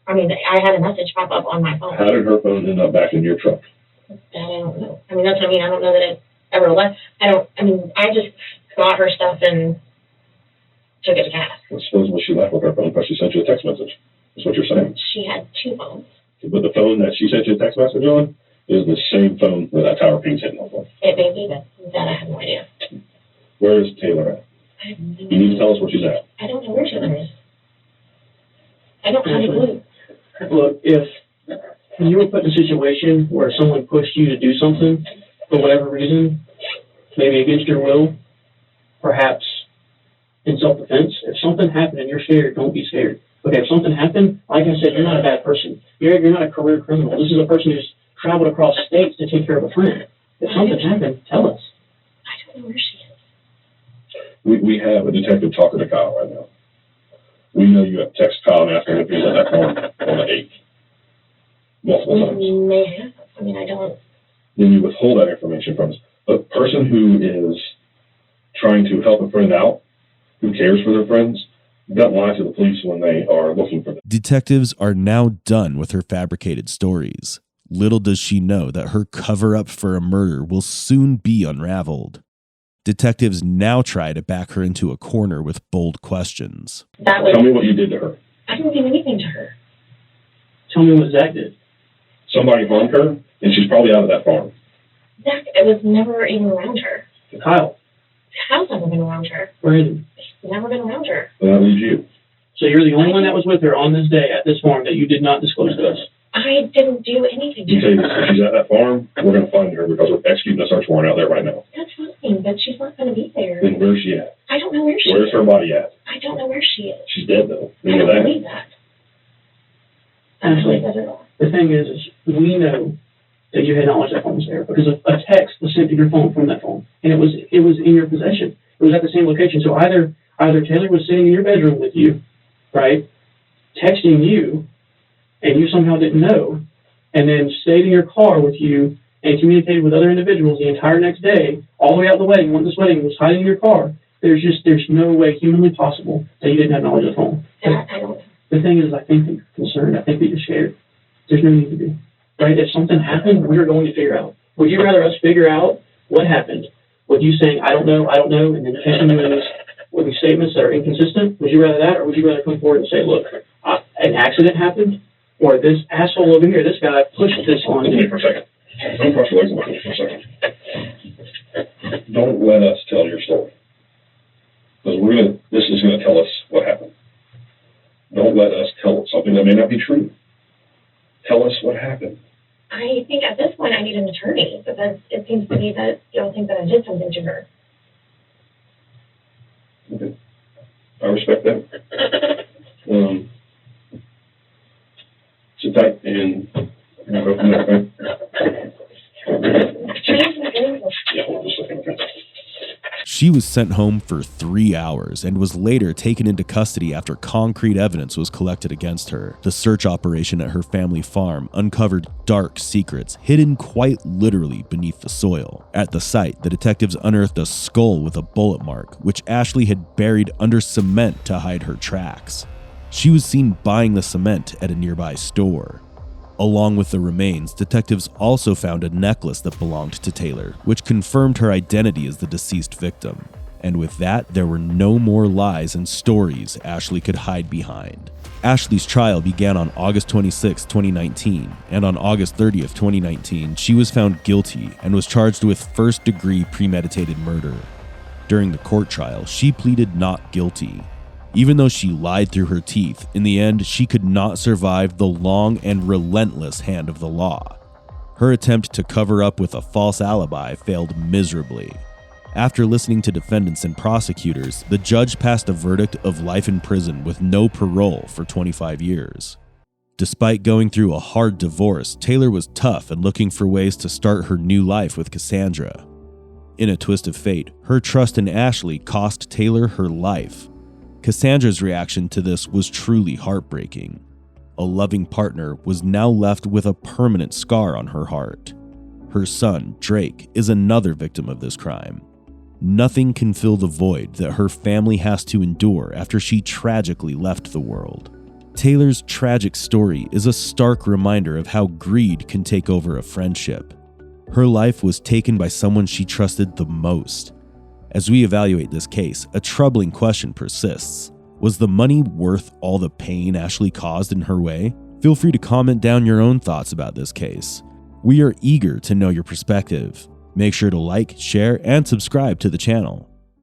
[SPEAKER 10] I mean, I had a message pop up on my phone.
[SPEAKER 4] How did her phone end up back in your truck?
[SPEAKER 10] That I don't know. I mean, that's what I mean. I don't know that it ever left. I just got her stuff and took it to task.
[SPEAKER 4] I suppose when she left with her phone because she sent you a text message. That's what you're saying.
[SPEAKER 10] She had two phones.
[SPEAKER 4] But the phone that she sent you a text message on is the same phone that tower ping's hitting off of.
[SPEAKER 10] It may be that I have no idea.
[SPEAKER 4] Where is Taylor at?
[SPEAKER 10] I have no
[SPEAKER 4] You need to tell us where she's at.
[SPEAKER 10] I don't know where she is. I don't have a clue.
[SPEAKER 9] Look, if you were put in a situation where someone pushed you to do something for whatever reason, maybe against your will, perhaps in self-defense, if something happened and you're scared, don't be scared. Okay, if something happened, like I said, you're not a bad person. You're not a career criminal. This is a person who's traveled across states to take care of a friend. If something happened, tell us.
[SPEAKER 10] I don't know where she is.
[SPEAKER 4] We have a detective talking to Kyle right now. We know you have texted Kyle and asked him if he was at that farm on the 8th. Multiple times.
[SPEAKER 10] May have. I mean, I don't.
[SPEAKER 4] Then you withhold that information from us. A person who is trying to help a friend out, who cares for their friends, don't lie to the police when they are looking for them.
[SPEAKER 2] Detectives are now done with her fabricated stories. Little does she know that her cover-up for a murder will soon be unraveled. Detectives now try to back her into a corner with bold questions.
[SPEAKER 10] That was.
[SPEAKER 4] Tell me what you did to her.
[SPEAKER 10] I didn't do anything to her.
[SPEAKER 9] Tell me what Zach did.
[SPEAKER 4] Somebody harmed her, and she's probably out of that farm.
[SPEAKER 10] Zach, it was never even around her.
[SPEAKER 9] Kyle,
[SPEAKER 10] Kyle's never been around her.
[SPEAKER 9] Brandon.
[SPEAKER 10] He's never been around her.
[SPEAKER 4] And that leaves you.
[SPEAKER 9] So you're the only one that was with her on this day at this farm that you did not disclose to us.
[SPEAKER 10] I didn't do anything to
[SPEAKER 4] You say
[SPEAKER 10] her.
[SPEAKER 4] if she's at that farm, we're going to find her because we're executing a search warrant out there right now.
[SPEAKER 10] That's fine, but she's not going to be there.
[SPEAKER 4] Then where's she at?
[SPEAKER 10] I don't know where she
[SPEAKER 4] Where's
[SPEAKER 10] is.
[SPEAKER 4] her body at?
[SPEAKER 10] I don't know where she is.
[SPEAKER 4] She's dead, though.
[SPEAKER 10] I
[SPEAKER 4] You know
[SPEAKER 10] don't
[SPEAKER 4] that?
[SPEAKER 10] believe that. I don't believe that at all.
[SPEAKER 9] The thing is we know that you had knowledge that phone was there because a text was sent to your phone from that phone, and it was in your possession. It was at the same location. So either Taylor was sitting in your bedroom with you, right, texting you, and you somehow didn't know, and then stayed in your car with you and communicated with other individuals the entire next day, all the way out the wedding, went to this wedding, and was hiding in your car. There's no way humanly possible that you didn't have knowledge of the phone.
[SPEAKER 10] That I don't.
[SPEAKER 9] The thing is, I think that you're concerned. I think that you're scared. There's no need to be. Right? If something happened, we're going to figure out. Would you rather us figure out what happened with you saying, I don't know, and then chasing you with these statements that are inconsistent? Would you rather that, or would you rather come forward and say, look, an accident happened, or this asshole over here, this guy pushed this on
[SPEAKER 4] Hold
[SPEAKER 9] me?
[SPEAKER 4] me for a second. Don't cross your legs on me for a second. Don't let us tell your story. Because this is going to tell us what happened. Don't let us tell something that may not be true. Tell us what happened.
[SPEAKER 10] I think at this point I need an attorney because it seems to me that y'all think that I did something to her.
[SPEAKER 4] Okay. I respect that. Sit tight and we'll go from there, okay? Yeah, we'll just look at it.
[SPEAKER 2] She was sent home for 3 hours and was later taken into custody after concrete evidence was collected against her. The search operation at her family farm uncovered dark secrets hidden quite literally beneath the soil. At the site, the detectives unearthed a skull with a bullet mark, which Ashley had buried under cement to hide her tracks. She was seen buying the cement at a nearby store. Along with the remains, detectives also found a necklace that belonged to Taylor, which confirmed her identity as the deceased victim. And with that, there were no more lies and stories Ashley could hide behind. Ashley's trial began on August 26, 2019, and on August 30th, 2019, she was found guilty and was charged with first-degree premeditated murder. During the court trial, she pleaded not guilty. Even though she lied through her teeth, in the end, she could not survive the long and relentless hand of the law. Her attempt to cover up with a false alibi failed miserably. After listening to defendants and prosecutors, the judge passed a verdict of life in prison with no parole for 25 years. Despite going through a hard divorce, Taylor was tough and looking for ways to start her new life with Cassandra. In a twist of fate, her trust in Ashley cost Taylor her life. Cassandra's reaction to this was truly heartbreaking. A loving partner was now left with a permanent scar on her heart. Her son, Drake, is another victim of this crime. Nothing can fill the void that her family has to endure after she tragically left the world. Taylor's tragic story is a stark reminder of how greed can take over a friendship. Her life was taken by someone she trusted the most. As we evaluate this case, a troubling question persists. Was the money worth all the pain Ashley caused in her way? Feel free to comment down your own thoughts about this case. We are eager to know your perspective. Make sure to like, share, and subscribe to the channel.